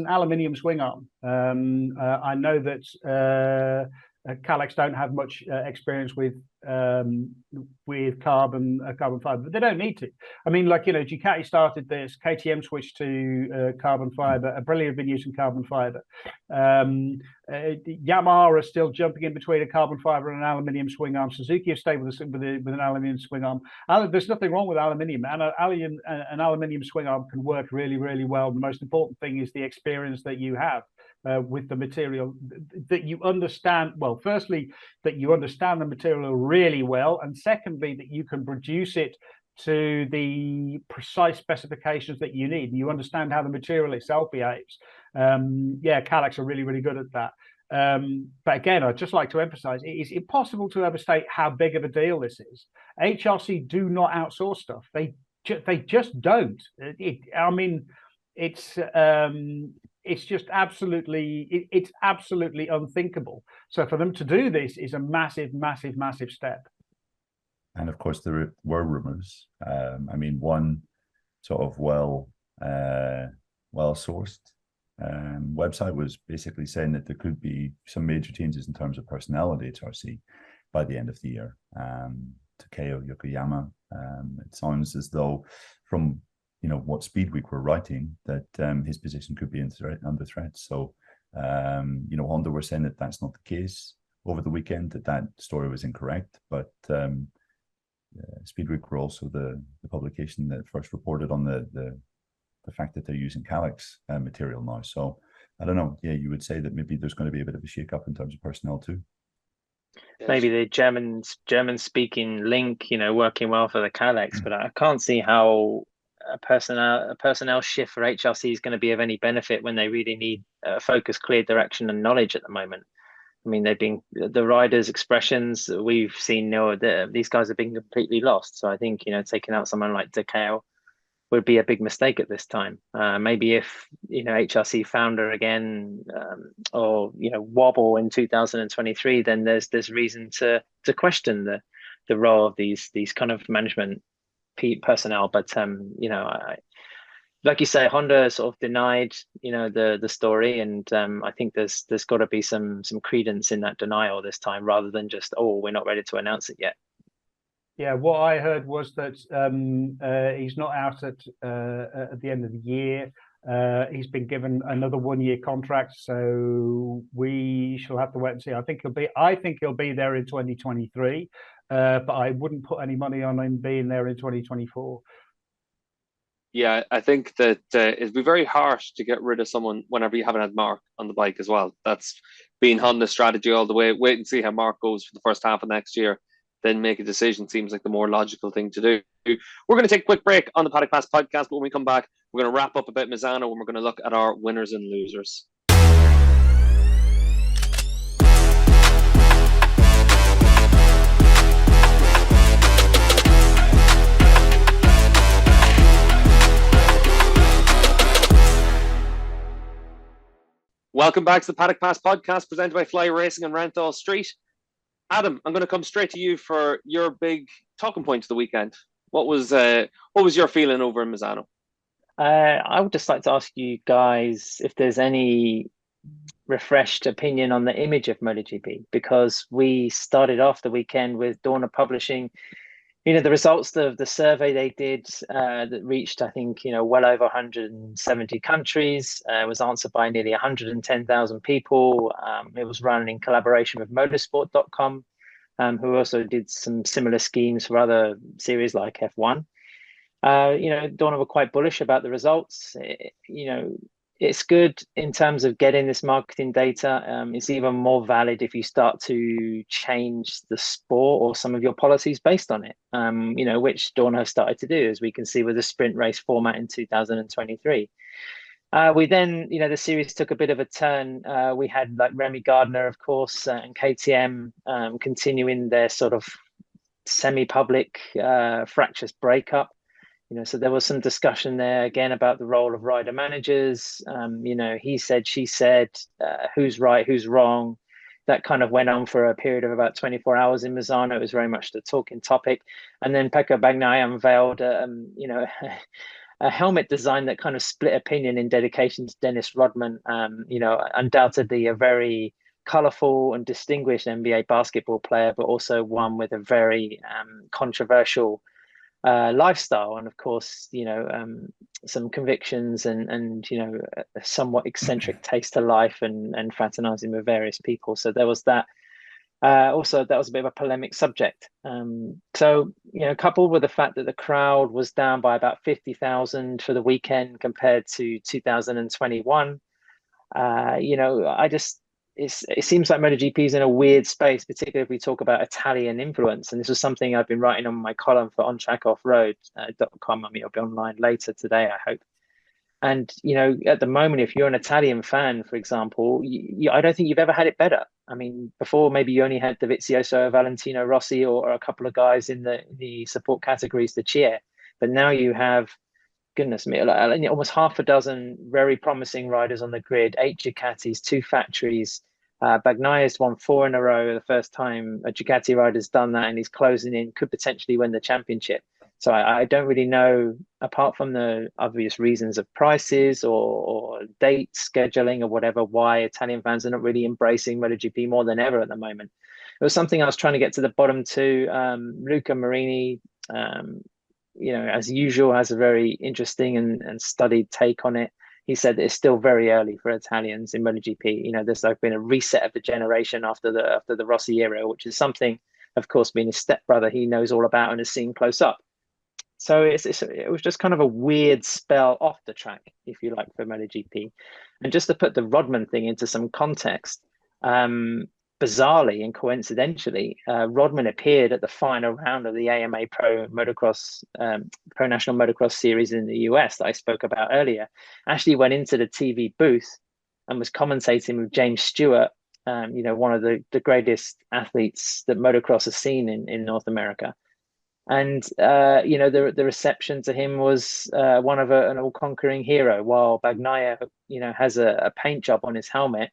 aluminium swing arm. I know that Kalex don't have much experience with carbon fiber, but they don't need to. I mean, like, Ducati started this, KTM switched to carbon fiber. Aprilia have been using carbon fiber. Yamaha are still jumping in between a carbon fiber and an aluminium swing arm. Suzuki have stayed with an aluminium swing arm. There's nothing wrong with aluminium. And an aluminium swing arm can work really, really well. The most important thing is the experience that you have with the material, that you understand. Well, firstly, that you understand the material really well, and secondly, that you can produce it to the precise specifications that you need. You understand how the material itself behaves. Kalex are really, really good at that. But again, I'd just like to emphasize, it is impossible to overstate how big of a deal this is. HRC do not outsource stuff. They just don't. It's just absolutely, it's absolutely unthinkable. So for them to do this is a massive, massive, massive step. And of course, there were rumors. One sort of well-sourced website was basically saying that there could be some major changes in terms of personnel at HRC by the end of the year. Takeo Yokoyama, it sounds as though from what Speed Week were writing, that his position could be under threat. So Honda were saying that that's not the case over the weekend, that story was incorrect, but Speed Week were also the publication that first reported on the fact that they're using Kalex material now. So I don't know. Yeah, you would say that maybe there's going to be a bit of a shake-up in terms of personnel too. Maybe the German-speaking link, working well for the Kalex, but I can't see how a personnel shift for HRC is going to be of any benefit when they really need focus, clear direction, and knowledge at the moment. I mean, the riders' expressions we've seen. These guys have been completely lost. So I think taking out someone like Takeo would be a big mistake at this time. Maybe if HRC founder again, or wobble in 2023, then there's reason to question the role of these kind of management personnel. But like you say, Honda sort of denied the story, and I think there's got to be some credence in that denial this time, rather than just, we're not ready to announce it yet. Yeah, what I heard was that he's not out at the end of the year. He's been given another 1-year contract, so we shall have to wait and see. I think he'll be there in 2023, but I wouldn't put any money on him being there in 2024. Yeah, I think that it'd be very harsh to get rid of someone whenever you haven't had Marc on the bike as well. That's been Honda's strategy all the way. Wait and see how Marc goes for the first half of next year, then make a decision. Seems like the more logical thing to do. We're going to take a quick break on the Paddock Pass podcast, but when we come back, we're going to wrap up about Misano, and we're going to look at our winners and losers. Welcome back to the Paddock Pass podcast, presented by Fly Racing and Renthal Street. Adam, I'm going to come straight to you for your big talking point of the weekend. What was your feeling over in Misano? I would just like to ask you guys if there's any refreshed opinion on the image of MotoGP, because we started off the weekend with Dorna publishing the results of the survey they did that reached, I think, well over 170 countries. It was answered by nearly 110,000 people. It was run in collaboration with motorsport.com, who also did some similar schemes for other series like F1. Dorna were quite bullish about the results. It's good in terms of getting this marketing data. It's even more valid if you start to change the sport or some of your policies based on it, which Dorna have started to do, as we can see with the sprint race format in 2023. We then, the series took a bit of a turn. We had like Remy Gardner, of course, and KTM continuing their sort of semi-public fractious breakup. So there was some discussion there again about the role of rider managers. He said, she said, who's right, who's wrong. That kind of went on for a period of about 24 hours in Misano. It was very much the talking topic. And then Pecco Bagnaia unveiled, helmet design that kind of split opinion in dedication to Dennis Rodman. Undoubtedly a very colorful and distinguished NBA basketball player, but also one with a very controversial lifestyle, and of course, some convictions and a somewhat eccentric taste to life and fraternizing with various people. So there was that. Also, that was a bit of a polemic subject. So, coupled with the fact that the crowd was down by about 50,000 for the weekend compared to 2021, it seems like MotoGP is in a weird space, particularly if we talk about Italian influence. And this was something I've been writing on my column for ontrackoffroad.com. I mean, it'll be online later today, I hope. And, at the moment, if you're an Italian fan, for example, I don't think you've ever had it better. I mean, before maybe you only had Dovizioso, Valentino Rossi, or a couple of guys in the support categories to cheer. But now you have, goodness me, almost half a dozen very promising riders on the grid, 8 Ducatis, 2 factories. Bagnaia's won 4 in a row, the first time a Ducati rider's done that, and he's closing in, could potentially win the championship. So I don't really know, apart from the obvious reasons of prices or date scheduling or whatever, why Italian fans are not really embracing MotoGP more than ever at the moment. It was something I was trying to get to the bottom to. Luca Marini, as usual, has a very interesting and studied take on it. He said that it's still very early for Italians in MotoGP. There's been a reset of the generation after the Rossi era, which is something, of course, being his stepbrother, he knows all about and has seen close up. So it was just kind of a weird spell off the track, if you like, for MotoGP. And just to put the Rodman thing into some context, bizarrely and coincidentally, Rodman appeared at the final round of the AMA Pro National Motocross Series in the US that I spoke about earlier. Actually went into the TV booth and was commentating with James Stewart, one of the greatest athletes that motocross has seen in North America. And the reception to him was one of an all-conquering hero, while Bagnaia has a paint job on his helmet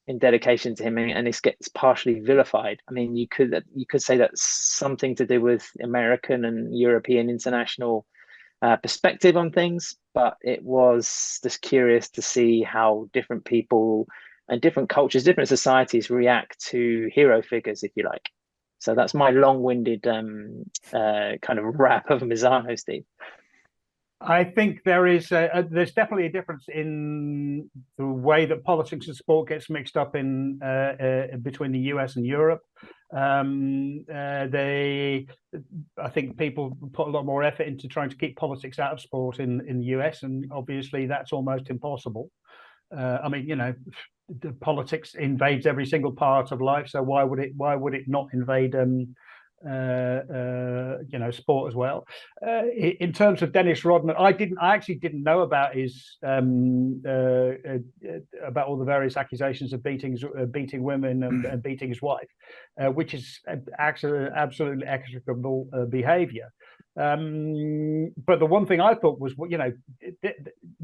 in dedication to him, and it gets partially vilified. I mean, you could say that's something to do with American and European international perspective on things, but it was just curious to see how different people and different cultures, different societies react to hero figures, if you like. So that's my long-winded kind of wrap of Misano, Steve. I think there's definitely a difference in the way that politics and sport gets mixed up in between the US and Europe. I think people put a lot more effort into trying to keep politics out of sport in the US, and obviously that's almost impossible. The politics invades every single part of life, so why would it not invade sport as well? In terms of Dennis Rodman, I actually didn't know about his about all the various accusations of beating women and beating his wife, which is absolutely execrable behavior. But the one thing I thought was,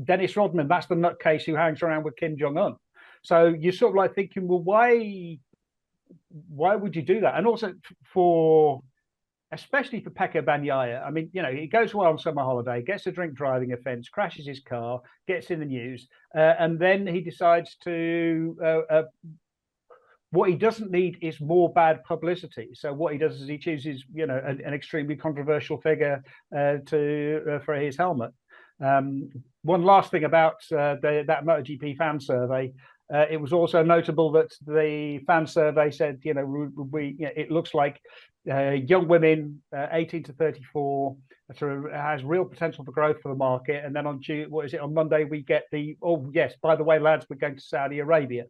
Dennis Rodman, that's the nutcase who hangs around with Kim Jong-un. So you're sort of like thinking, well, why would you do that? And also especially for Pecco Bagnaia, I mean, he goes away on summer holiday, gets a drink driving offence, crashes his car, gets in the news, and then he decides to what he doesn't need is more bad publicity. So what he does is he chooses, an extremely controversial figure for his helmet. One last thing about that MotoGP fan survey. It was also notable that the fan survey said, it looks like young women, 18 to 34, has real potential for growth for the market. And then on Monday we get by the way, lads, we're going to Saudi Arabia,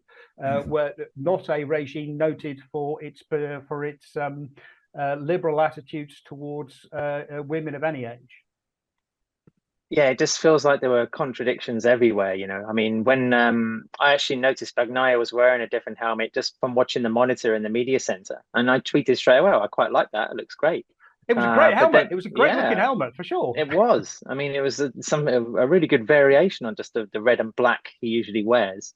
where not a regime noted for its liberal attitudes towards women of any age. Yeah, it just feels like there were contradictions everywhere, I mean, when I actually noticed Bagnaia was wearing a different helmet just from watching the monitor in the media center. And I tweeted straight away, I quite like that. It looks great. It was a great helmet. It was a great looking helmet for sure. It was. I mean, it was a really good variation on just the red and black he usually wears.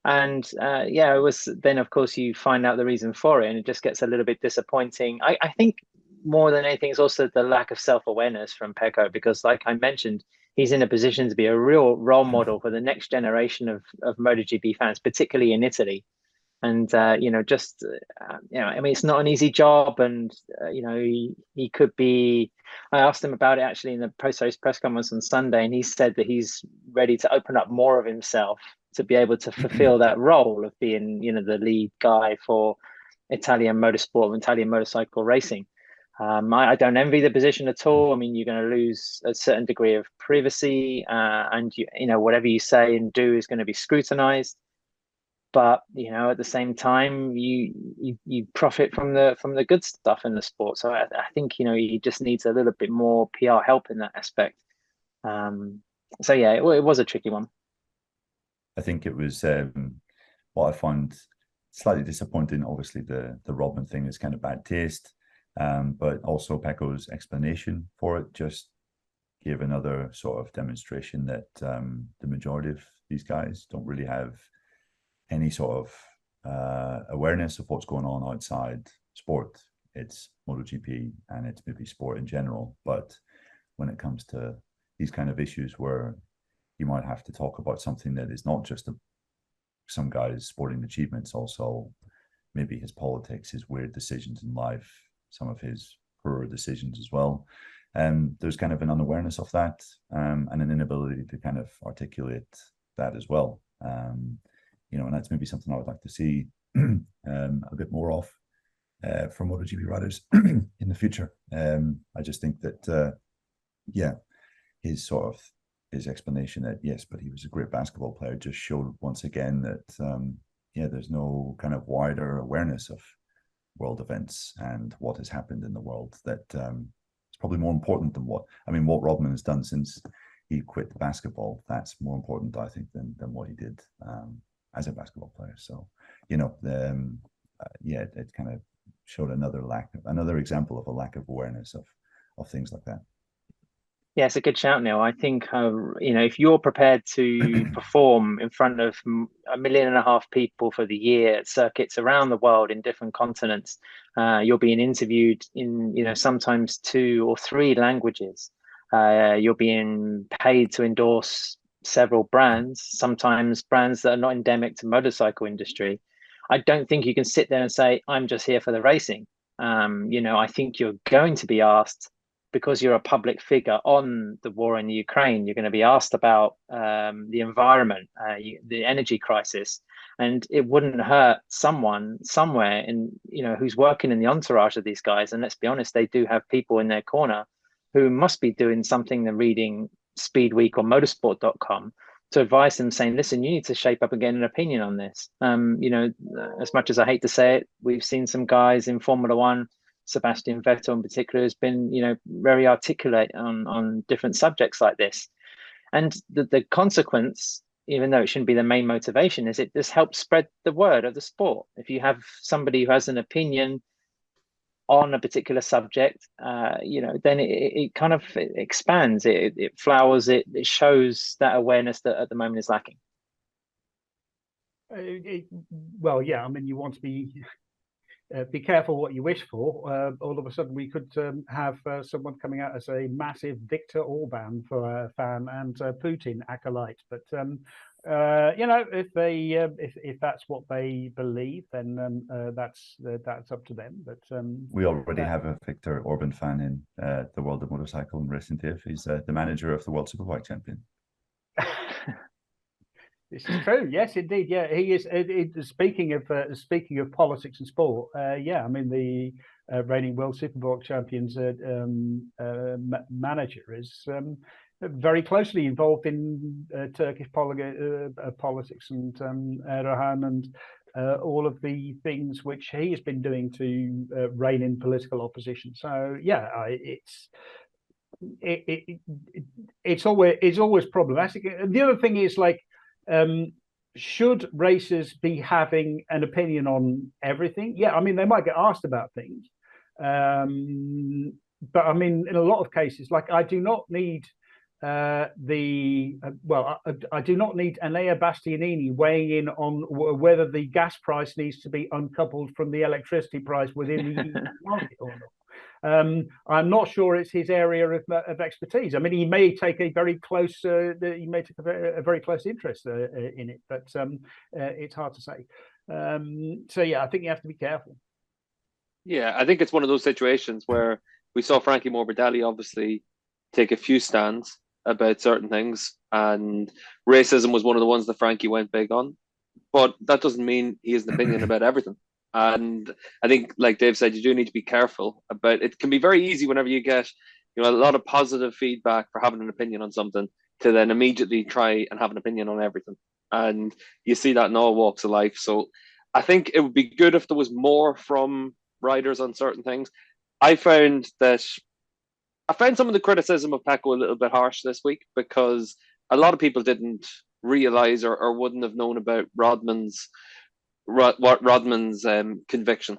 And it was then, of course, you find out the reason for it, and it just gets a little bit disappointing. I think more than anything is also the lack of self-awareness from Pecco, because like I mentioned, he's in a position to be a real role model for the next generation of MotoGP fans, particularly in Italy. And I mean, it's not an easy job, and he could be. I asked him about it actually in the post-race press conference on Sunday, and he said that he's ready to open up more of himself to be able to fulfill that role of being, the lead guy for Italian motorsport and Italian motorcycle racing. I don't envy the position at all. I mean, you're going to lose a certain degree of privacy, and whatever you say and do is going to be scrutinized. But at the same time, you profit from the good stuff in the sport. So I think he just needs a little bit more PR help in that aspect. So yeah, it was a tricky one. I think it was what I found slightly disappointing. Obviously, the Rodman thing is kind of bad taste, but also Pecco's explanation for it just gave another sort of demonstration that the majority of these guys don't really have any sort of awareness of what's going on outside sport. It's MotoGP and it's maybe sport in general. But when it comes to these kind of issues where you might have to talk about something that is not just some guy's sporting achievements, also maybe his politics, his weird decisions in life, some of his poorer decisions as well. There's kind of an unawareness of that and an inability to kind of articulate that as well. And that's maybe something I would like to see a bit more of from MotoGP riders in the future. I just think that, his explanation that, yes, but he was a great basketball player just showed once again that, there's no kind of wider awareness of world events and what has happened in the world that it's probably more important than what Rodman has done since he quit basketball. That's more important, I think, than what he did as a basketball player. So, it kind of showed another example of a lack of awareness of things like that. Yeah, it's a good shout, Neil. I think, if you're prepared to perform in front of 1.5 million people for the year at circuits around the world in different continents, you're being interviewed in, sometimes 2 or 3 languages. You're being paid to endorse several brands, sometimes brands that are not endemic to motorcycle industry. I don't think you can sit there and say, I'm just here for the racing. I think you're going to be asked, because you're a public figure on the war in the Ukraine, you're going to be asked about the environment, the energy crisis. And it wouldn't hurt someone somewhere who's working in the entourage of these guys. And let's be honest, they do have people in their corner who must be doing something than reading Speed Week or motorsport.com to advise them, saying, listen, you need to shape up and get an opinion on this. As much as I hate to say it, we've seen some guys in Formula One, Sebastian Vettel in particular, has been, very articulate on different subjects like this. And the consequence, even though it shouldn't be the main motivation, is it just helps spread the word of the sport. If you have somebody who has an opinion on a particular subject, then it kind of expands, it flowers, it shows that awareness that at the moment is lacking. Well, yeah, I mean, you want to be careful what you wish for. All of a sudden, we could have someone coming out as a massive Viktor Orban for a fan and Putin acolyte. But if that's what they believe, then that's up to them. But we already have a Viktor Orban fan in the world of motorcycle and racing. Dave, he's the manager of the World Superbike champion. This is true. Yes, indeed. Yeah, he is. Speaking of politics and sport, I mean, the reigning World Superbike champions manager is very closely involved in Turkish politics and Erdogan and all of the things which he has been doing to rein in political opposition. So yeah, it's always problematic. The other thing is, like, should racers be having an opinion on everything? Yeah, I mean, they might get asked about things, but I mean, in a lot of cases, like, I do not need I do not need Enea Bastianini weighing in on whether the gas price needs to be uncoupled from the electricity price within the market or not. I'm not sure it's his area of expertise. I mean, he may take a very close interest in it, but it's hard to say. So yeah, I think you have to be careful. Yeah, I think it's one of those situations where we saw Frankie Morbidelli obviously take a few stands about certain things, and racism was one of the ones that Frankie went big on. But that doesn't mean he has an opinion about everything. And I think, like Dave said, you do need to be careful about it. Can be very easy whenever you get, a lot of positive feedback for having an opinion on something to then immediately try and have an opinion on everything. And you see that in all walks of life. So I think it would be good if there was more from riders on certain things. I found some of the criticism of Pecco a little bit harsh this week, because a lot of people didn't realize or wouldn't have known about Rodman's conviction.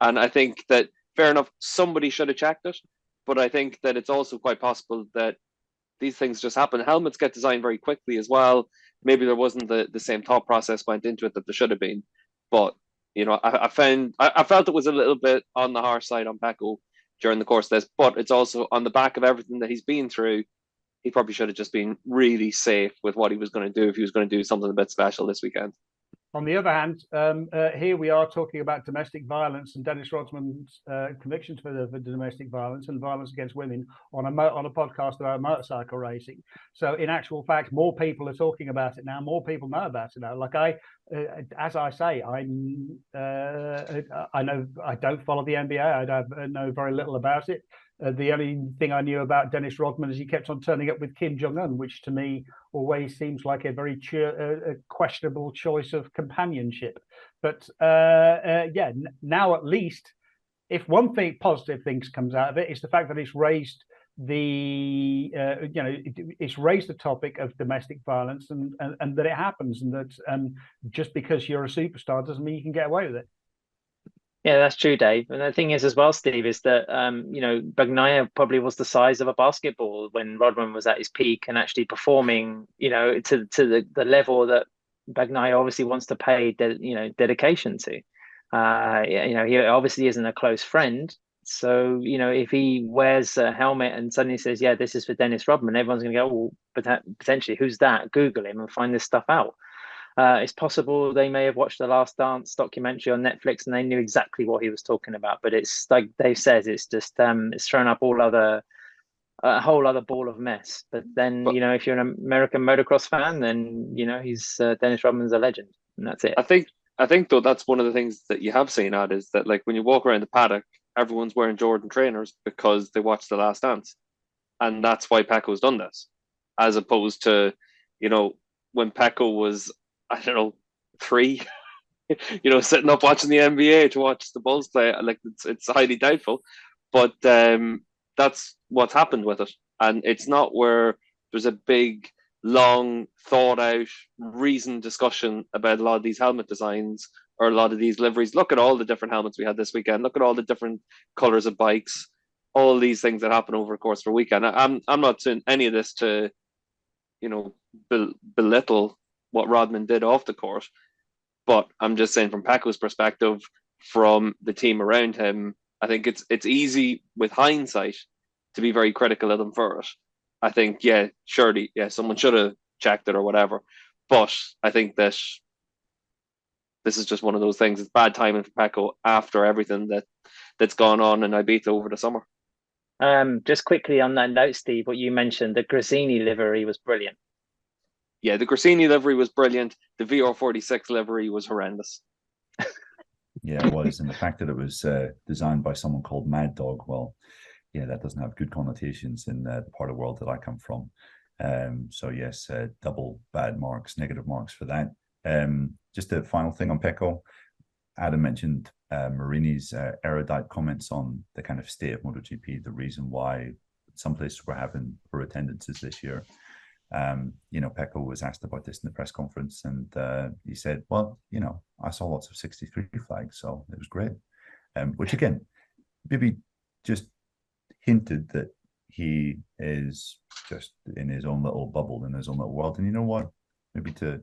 And I think that, fair enough, somebody should have checked it, but I think that it's also quite possible that these things just happen. Helmets get designed very quickly as well. Maybe there wasn't the same thought process went into it that there should have been. But I felt it was a little bit on the harsh side on Pecco during the course of this, but it's also on the back of everything that he's been through. He probably should have just been really safe with what he was going to do if he was going to do something a bit special this weekend. On the other hand, here we are talking about domestic violence and Dennis Rodman's convictions for domestic violence and violence against women on a podcast about motorcycle racing. So, in actual fact, more people are talking about it now. More people know about it now. Like as I say, I know I don't follow the NBA. I know very little about it. The only thing I knew about Dennis Rodman is he kept on turning up with Kim Jong-un, which to me always seems like a very questionable choice of companionship. But now at least, if one thing positive things comes out of it, is the fact that it's raised it's raised the topic of domestic violence and that it happens, and that just because you're a superstar doesn't mean you can get away with it. Yeah, that's true, Dave. And the thing is as well, Steve, is that, Bagnaia probably was the size of a basketball when Rodman was at his peak and actually performing, to the level that Bagnaia obviously wants to pay, dedication to. He obviously isn't a close friend. So, if he wears a helmet and suddenly says, yeah, this is for Dennis Rodman, everyone's going to go, well, potentially, who's that? Google him and find this stuff out. It's possible they may have watched the Last Dance documentary on Netflix and they knew exactly what he was talking about. But it's like Dave says, it's just it's thrown up a whole other ball of mess. But then, if you're an American motocross fan, then he's Dennis Rodman's a legend, and that's it. I think though that's one of the things that you have seen at is that, like, when you walk around the paddock, everyone's wearing Jordan trainers because they watched the Last Dance, and that's why Pecco's done this, as opposed to when Pecco was, I don't know, 3, sitting up watching the NBA to watch the Bulls play. Like, it's highly doubtful, but that's what's happened with it. And it's not where there's a big, long, thought out, reasoned discussion about a lot of these helmet designs or a lot of these liveries. Look at all the different helmets we had this weekend. Look at all the different colors of bikes, all these things that happen over the course of a weekend. I'm not saying any of this to, belittle what Rodman did off the court, but I'm just saying from Pecco's perspective, from the team around him, I think it's easy with hindsight to be very critical of them for it. I think, surely, someone should have checked it or whatever, but I think that this is just one of those things. It's bad timing for Pecco after everything that's gone on in Ibiza over the summer. Just quickly on that note, Steve, what you mentioned, the Grazzini livery was brilliant. Yeah, the Grazzini livery was brilliant. The VR46 livery was horrendous. Yeah, it was. And the fact that it was designed by someone called Mad Dog, well, yeah, that doesn't have good connotations in the part of the world that I come from. So yes, double bad marks, negative marks for that. Just a final thing on Pecco. Adam mentioned Marini's erudite comments on the kind of state of MotoGP, the reason why some places were having poor attendances this year. Pecco was asked about this in the press conference, and he said, well, I saw lots of 63 flags, so it was great. Which again, maybe just hinted that he is just in his own little bubble, in his own little world. And you know what? Maybe to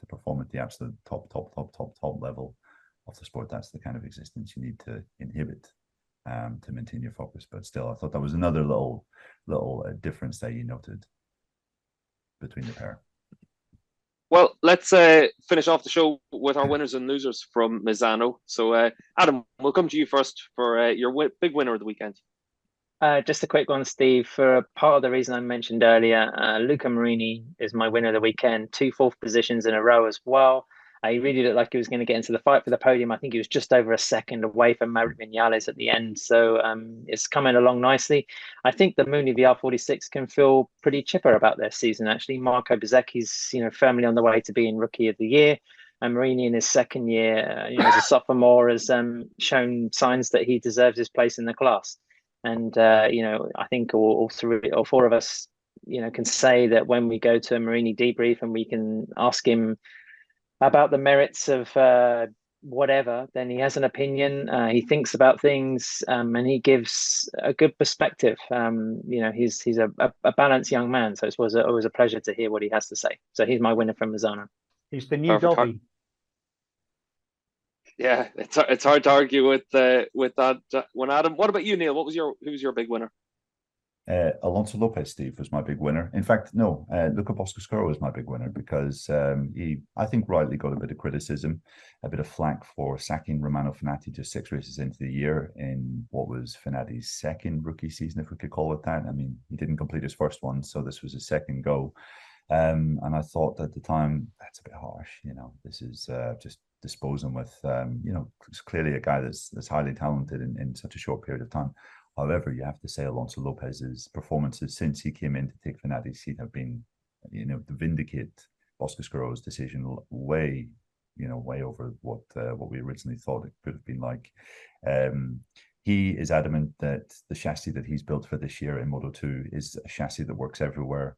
perform at the absolute top level of the sport, that's the kind of existence you need to inhibit. to maintain your focus. But still, I thought that was another little difference that you noted between the pair. Well, let's finish off the show with our winners and losers from Misano. So, Adam, we'll come to you first for your big winner of the weekend. Just a quick one, Steve. For part of the reason I mentioned earlier, Luca Marini is my winner of the weekend. 2 fourth positions in a row as well. He really looked like he was going to get into the fight for the podium. I think he was just over a second away from Marc Marquez at the end. So it's coming along nicely. I think the Mooney VR46 can feel pretty chipper about their season, actually. Marco Bezzecchi's, firmly on the way to being Rookie of the Year. And Marini in his second year, as a sophomore, has shown signs that he deserves his place in the class. And, I think all 3 or 4 of us, can say that when we go to a Marini debrief and we can ask him about the merits of whatever, then he has an opinion. He thinks about things, and he gives a good perspective. He's a balanced young man, so it was always a pleasure to hear what he has to say. So he's my winner from Misano. He's the new Dobby. Yeah, it's hard to argue with that one, Adam. What about you, Neil? Who's your big winner? Alonso Lopez, Steve, was my big winner. In fact, no, Luca Boscoscuro was my big winner because he, I think, rightly got a bit of criticism, a bit of flack for sacking Romano Fenati just 6 races into the year in what was Fenati's second rookie season, if we could call it that. I mean, he didn't complete his first one, so this was his second go. And I thought at the time, that's a bit harsh. This is just disposing with, it's clearly a guy that's highly talented in such a short period of time. However, you have to say Alonso Lopez's performances since he came in to take Fenati's seat have been, to vindicate Boscoscuro's decision way over what we originally thought it could have been like. He is adamant that the chassis that he's built for this year in Moto2 is a chassis that works everywhere.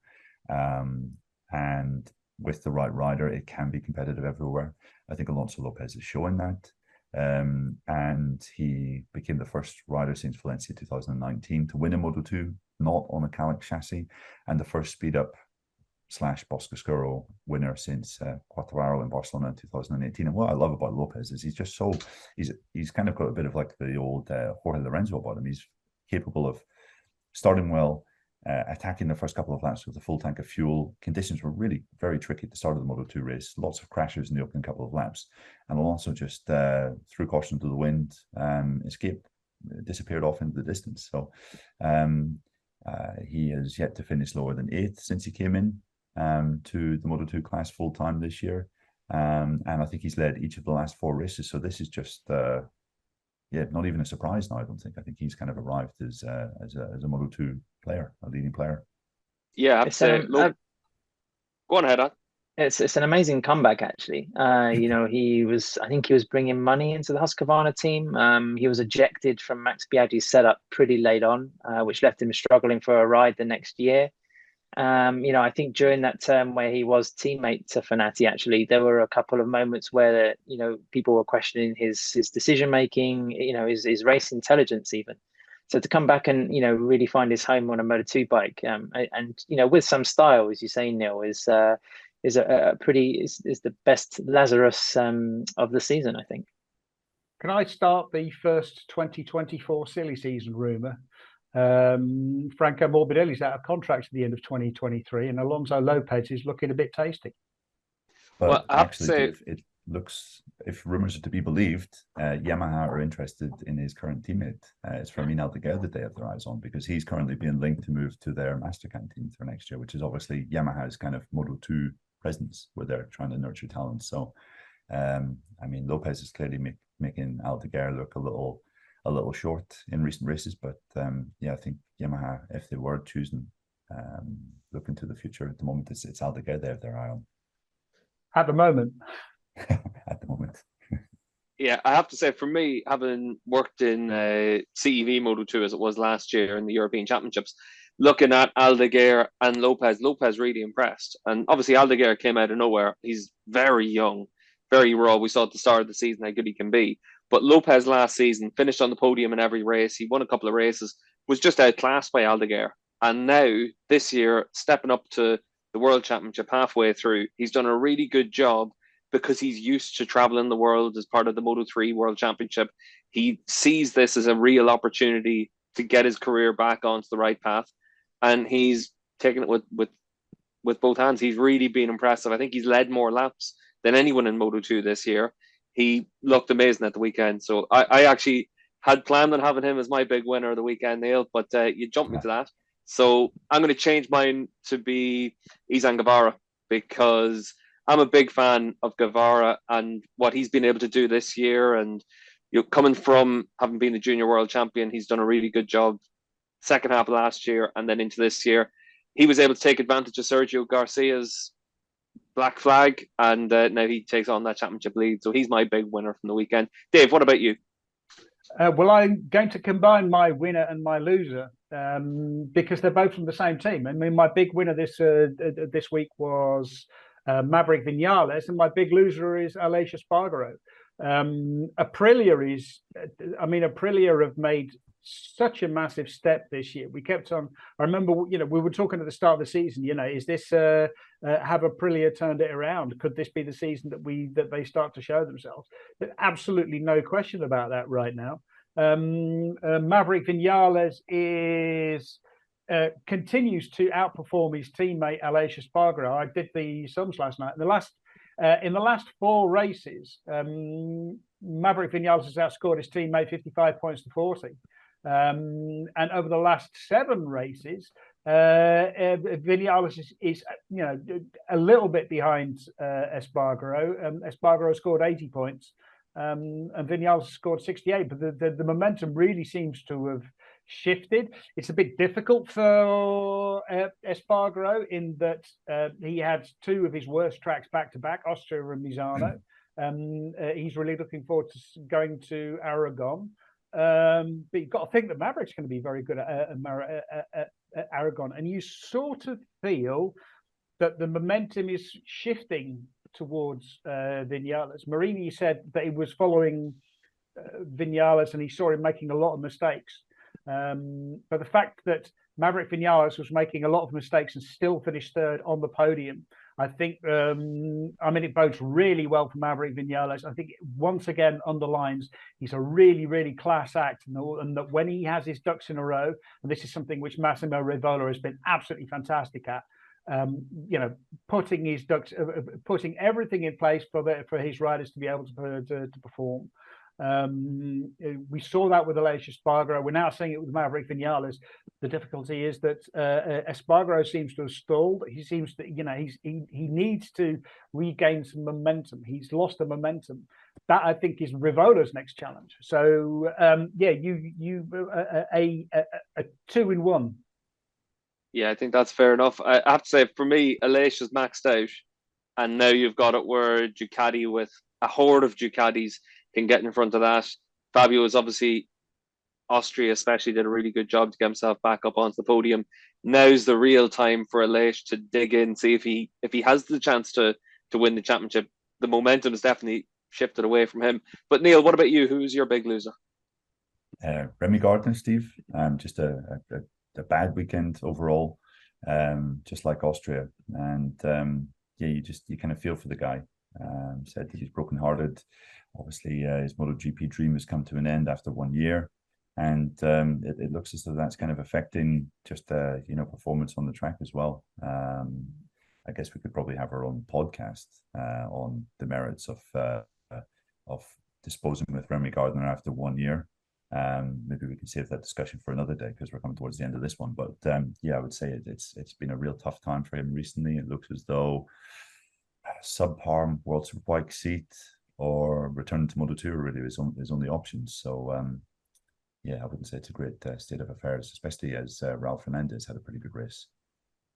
And with the right rider, it can be competitive everywhere. I think Alonso Lopez is showing that. And he became the first rider since Valencia 2019 to win a Moto2, not on a Calic chassis, and the first speed up / Boscoscuro winner since Quartararo in Barcelona in 2018. And what I love about Lopez is he's kind of got a bit of like the old Jorge Lorenzo about him. He's capable of starting well, attacking the first couple of laps with a full tank of fuel. Conditions were really very tricky at the start of the Moto2 race. Lots of crashes in the opening couple of laps. And Alonso just threw caution to the wind, escaped, disappeared off into the distance. So he has yet to finish lower than 8th since he came in to the Moto2 class full time this year. And I think he's led each of the last 4 races. So this is just not even a surprise now. I don't think. I think he's kind of arrived as a Moto2 player, a leading player. Yeah, go on ahead, Ad. It's an amazing comeback, actually. I think he was bringing money into the Husqvarna team. He was ejected from Max Biaggi's setup pretty late on, which left him struggling for a ride the next year. I think during that term where he was teammate to Fenati, actually, there were a couple of moments where, people were questioning his decision making, his race intelligence even. So to come back and, really find his home on a Moto2 bike, and with some style, as you say, Neil, is the best Lazarus of the season, I think. Can I start the first 2024 silly season rumor? Franco Morbidelli's out of contract at the end of 2023, and Alonso Lopez is looking a bit tasty. But well, I have to say, it looks, if rumors are to be believed, Yamaha are interested in his current teammate. It's Fermin Aldeguer that they have their eyes on, because he's currently being linked to move to their Mastercam team for next year, which is obviously Yamaha's kind of Moto2 presence where they're trying to nurture talent. So, Lopez is clearly making Aldeguer look a little short in recent races, but I think Yamaha, if they were choosing, looking to the future at the moment, it's Aldeguer they have their eye on. At the moment. At the moment. Yeah, I have to say, for me, having worked in CEV Moto2 as it was last year in the European Championships, looking at Aldeguer and Lopez really impressed. And obviously Aldeguer came out of nowhere. He's very young, very raw. We saw at the start of the season how good he can be. But Lopez last season finished on the podium in every race. He won a couple of races, was just outclassed by Aldeguer. And now, this year, stepping up to the World Championship halfway through, he's done a really good job because he's used to traveling the world as part of the Moto3 World Championship. He sees this as a real opportunity to get his career back onto the right path, and he's taken it with both hands. He's really been impressive. I think he's led more laps than anyone in Moto2 this year. He looked amazing at the weekend. So I actually had planned on having him as my big winner of the weekend, Neil, but you jumped me to that. So I'm going to change mine to be Izan Guevara, because I'm a big fan of Guevara and what he's been able to do this year. And coming from having been the junior world champion, he's done a really good job second half of last year and then into this year. He was able to take advantage of Sergio Garcia's black flag, and now he takes on that championship lead. So he's my big winner from the weekend. Dave, what about you? Well, I'm going to combine my winner and my loser because they're both from the same team. I mean, my big winner this week was Maverick Vinales, and my big loser is Aleix Espargaro. Aprilia have made such a massive step this year. We kept on. I remember, we were talking at the start of the season. Is this have Aprilia turned it around? Could this be the season that they start to show themselves? But absolutely no question about that right now. Maverick Vinales continues to outperform his teammate Aleix Espargaro. I did the sums last night. In the last 4 races, Maverick Vinales has outscored his teammate 55 points to 40. And over the last 7 races, Vinales is a little bit behind Espargaro. Espargaro scored 80 points, and Vinales scored 68. But the momentum really seems to have shifted. It's a bit difficult for Espargaro in that he had 2 of his worst tracks back to back, Austria and Misano. He's really looking forward to going to Aragon. But you've got to think that Maverick's going to be very good at Aragon, and you sort of feel that the momentum is shifting towards Vinales. Marini said that he was following Vinales and he saw him making a lot of mistakes. But the fact that Maverick Vinales was making a lot of mistakes and still finished 3rd on the podium, I think, it bodes really well for Maverick Vinales. I think it once again underlines he's a really, really class act, and that when he has his ducks in a row, and this is something which Massimo Rivola has been absolutely fantastic at, putting his ducks, putting everything in place for his riders to be able to perform. We saw that with Aleix Espargaro. We're now seeing it with Maverick Vinales. The difficulty is that Espargaro seems to have stalled. He seems to, he needs to regain some momentum. He's lost the momentum. That, I think, is Rivola's next challenge. So a 2-in-1. Yeah, I think that's fair enough. I have to say, for me, Aleix is maxed out, and now you've got it where Ducati, with a horde of Ducatis, can get in front of that. Fabio is obviously, Austria especially, did a really good job to get himself back up onto the podium. Now's the real time for Aleix to dig in, see if he has the chance to win the championship. The momentum has definitely shifted away from him. But Neil, what about you? Who's your big loser? Remy Gardner, Steve. Just a bad weekend overall, just like Austria. And you kind of feel for the guy. Said that he's brokenhearted. Obviously, his MotoGP dream has come to an end after 1 year, and it looks as though that's kind of affecting just performance on the track as well. I guess we could probably have our own podcast on the merits of disposing with Remy Gardner after 1 year. Maybe we can save that discussion for another day because we're coming towards the end of this one. But I would say it's been a real tough time for him recently. It looks as though subpar World Superbike seat or return to Moto2 really is only options. So I wouldn't say it's a great state of affairs, especially as Ralph Fernandez had a pretty good race.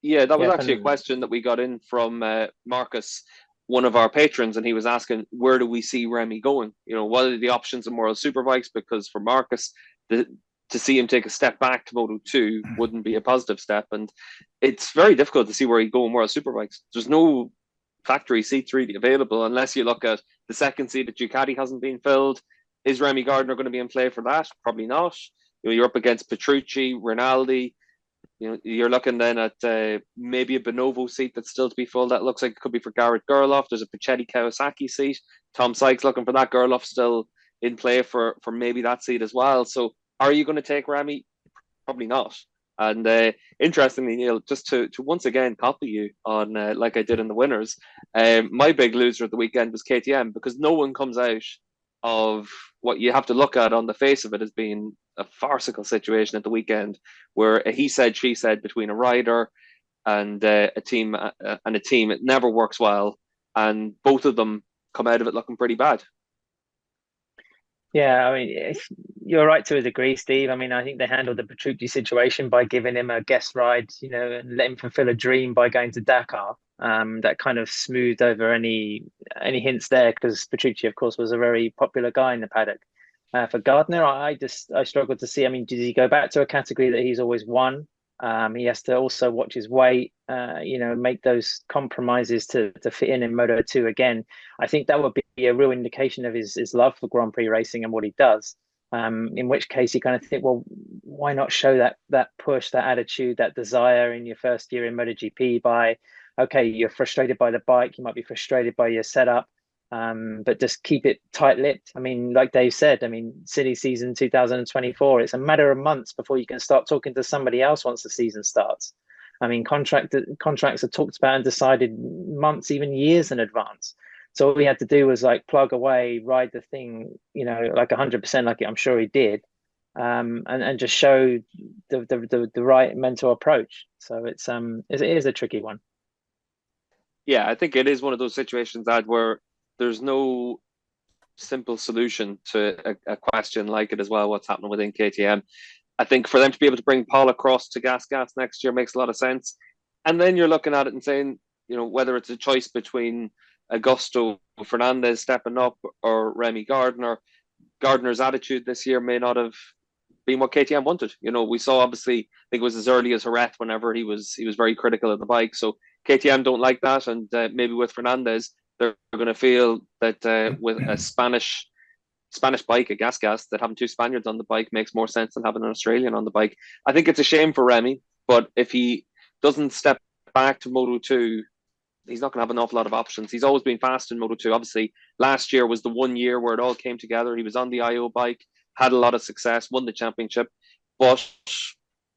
Yeah, that was actually a question that we got in from Marcus, one of our patrons, and he was asking, where do we see Remy going? What are the options in World Superbikes? Because for Marcus, to see him take a step back to Moto2 wouldn't be a positive step, and it's very difficult to see where he'd go in World Superbikes. There's no factory seats really available unless you look at the second seat at Ducati hasn't been filled. Is Remy Gardner going to be in play for that? Probably not. You're up against Petrucci, Rinaldi. You're looking then at maybe a Bonovo seat that's still to be full. That looks like it could be for Garrett Gerloff. There's a Pachetti Kawasaki seat. Tom Sykes looking for that. Gerloff still in play for maybe that seat as well. So are you going to take Remy? Probably not. And interestingly, Neil, just to once again copy you on like I did in the winners, my big loser at the weekend was KTM, because no one comes out of what you have to look at on the face of it as being a farcical situation at the weekend, where a he said, she said between a rider and a team. It never works well, and both of them come out of it looking pretty bad. Yeah, I mean, you're right to a degree, Steve. I mean, I think they handled the Petrucci situation by giving him a guest ride, and let him fulfill a dream by going to Dakar. That kind of smoothed over any hints there, because Petrucci, of course, was a very popular guy in the paddock. For Gardner, I struggled to see. I mean, did he go back to a category that he's always won? He has to also watch his weight, make those compromises to fit in Moto2 again. I think that would be a real indication of his love for Grand Prix racing and what he does. In which case you kind of think, well, why not show that push, that attitude, that desire in your first year in MotoGP by, okay, you're frustrated by the bike, you might be frustrated by your setup, but just keep it tight-lipped. I mean, like Dave said, I mean, silly season 2024, it's a matter of months before you can start talking to somebody else once the season starts. I mean, contracts are talked about and decided months, even years in advance. So all we had to do was like plug away, ride the thing, like 100%, like I'm sure he did, and just show the right mental approach. So it is a tricky one. Yeah, I think it is one of those situations that where there's no simple solution to a question like it as well. What's happening within KTM? I think for them to be able to bring Paul across to Gas next year makes a lot of sense. And then you're looking at it and saying, whether it's a choice between Augusto Fernandez stepping up or Remy Gardner. Gardner's attitude this year may not have been what KTM wanted. We saw, obviously, I think it was as early as Jerez whenever he was very critical of the bike. So KTM don't like that, and maybe with Fernandez, they're going to feel that with a Spanish bike, a gas, that having two Spaniards on the bike makes more sense than having an Australian on the bike. I think it's a shame for Remy, but if he doesn't step back to Moto2, he's not going to have an awful lot of options. He's always been fast in Moto2. Obviously, last year was the 1 year where it all came together. He was on the IO bike, had a lot of success, won the championship. But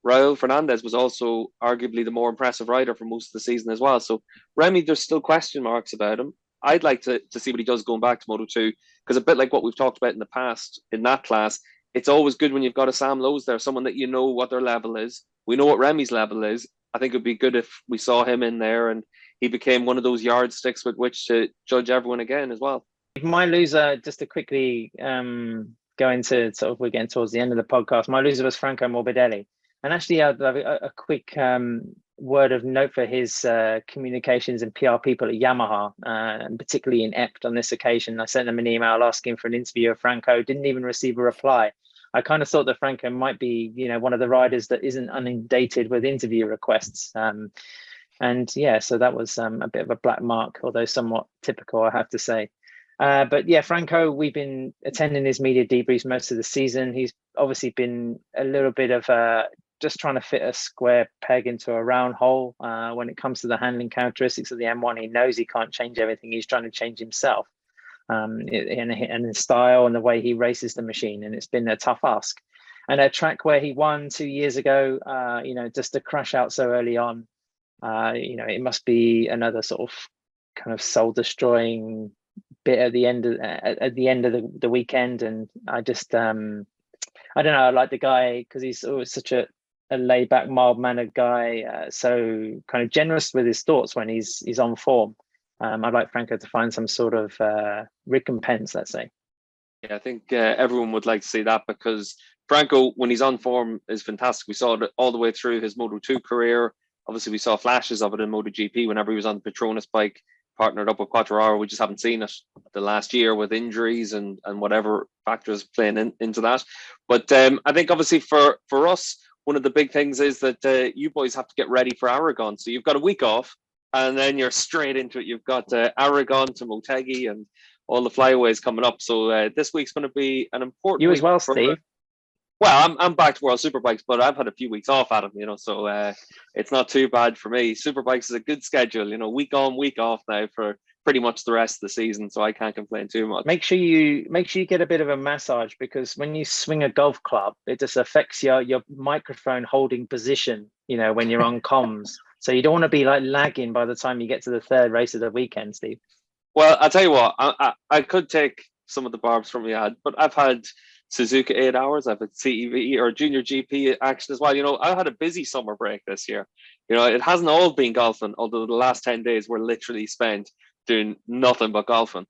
Raul Fernandez was also arguably the more impressive rider for most of the season as well. So Remy, there's still question marks about him. I'd like to see what he does going back to Moto2, because a bit like what we've talked about in the past in that class, it's always good when you've got a Sam Lowes there, someone that you know what their level is. We know what Remy's level is. I think it would be good if we saw him in there and he became one of those yardsticks with which to judge everyone again as well. My loser, just to quickly go into we're getting towards the end of the podcast, my loser was Franco Morbidelli. And actually, I'd love a quick word of note for his communications and PR people at Yamaha, and particularly in Ept on this occasion. I sent them an email asking for an interview of Franco, didn't even receive a reply. I kind of thought that Franco might be, one of the riders that isn't inundated with interview requests. And yeah, so that was a bit of a black mark, although somewhat typical, I have to say. But yeah, Franco, we've been attending his media debriefs most of the season. He's obviously been a little bit of just trying to fit a square peg into a round hole when it comes to the handling characteristics of the M1. He knows he can't change everything. He's trying to change himself and his style and the way he races the machine. And it's been a tough ask. And a track where he won 2 years ago, just to crash out so early on, it must be another sort of kind of soul destroying bit at the end of the weekend. And I just I don't know, I like the guy because he's always such a laid back, mild mannered guy, so kind of generous with his thoughts when he's on form. I'd like Franco to find some sort of recompense, let's say. Yeah, I think everyone would like to see that, because Franco, when he's on form, is fantastic. We saw it all the way through his Moto2 career. Obviously, we saw flashes of it in MotoGP whenever he was on the Petronas bike, partnered up with Quartararo. We just haven't seen it the last year with injuries and whatever factors playing into that. But I think obviously for us, one of the big things is that you boys have to get ready for Aragon. So you've got a week off and then you're straight into it. You've got Aragon to Motegi and all the flyaways coming up. So this week's going to be an important week. You as well, for, Steve. Well, I'm back to World Superbikes, but I've had a few weeks off, Adam. So it's not too bad for me. Superbikes is a good schedule. Week on, week off now for pretty much the rest of the season, so I can't complain too much. Make sure you get a bit of a massage, because when you swing a golf club, it just affects your microphone holding position. When you're on comms, so you don't want to be like lagging by the time you get to the third race of the weekend, Steve. Well, I'll tell you what, I could take some of the barbs from your ad, but I've had Suzuka 8 hours, I've had CEV or Junior GP action as well. I had a busy summer break this year. It hasn't all been golfing, although the last 10 days were literally spent doing nothing but golfing.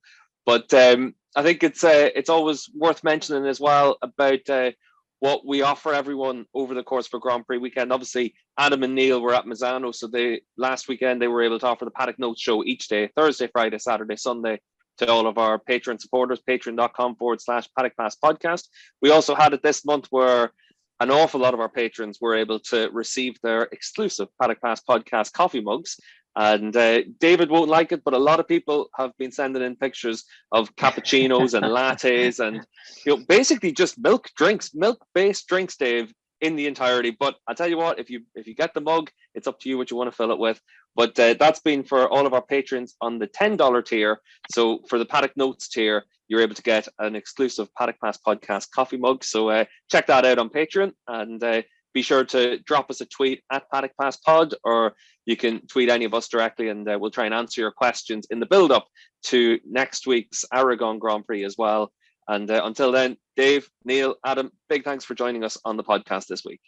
But I think it's always worth mentioning as well about what we offer everyone over the course for Grand Prix weekend. Obviously, Adam and Neil were at Misano, so last weekend they were able to offer the Paddock Notes show each day, Thursday, Friday, Saturday, Sunday, to all of our Patreon supporters, patreon.com/Paddock Pass podcast. We also had it this month where an awful lot of our patrons were able to receive their exclusive Paddock Pass podcast coffee mugs. And David won't like it, but a lot of people have been sending in pictures of cappuccinos and lattes and basically just milk-based drinks, Dave, in the entirety. But I'll tell you what, if you get the mug, it's up to you what you want to fill it with. But that's been for all of our patrons on the $10 tier. So for the Paddock Notes tier, you're able to get an exclusive Paddock Pass podcast coffee mug. So check that out on Patreon, and be sure to drop us a tweet at Paddock Pass Pod, or you can tweet any of us directly, and we'll try and answer your questions in the build-up to next week's Aragon Grand Prix as well. And until then, Dave, Neil, Adam, big thanks for joining us on the podcast this week.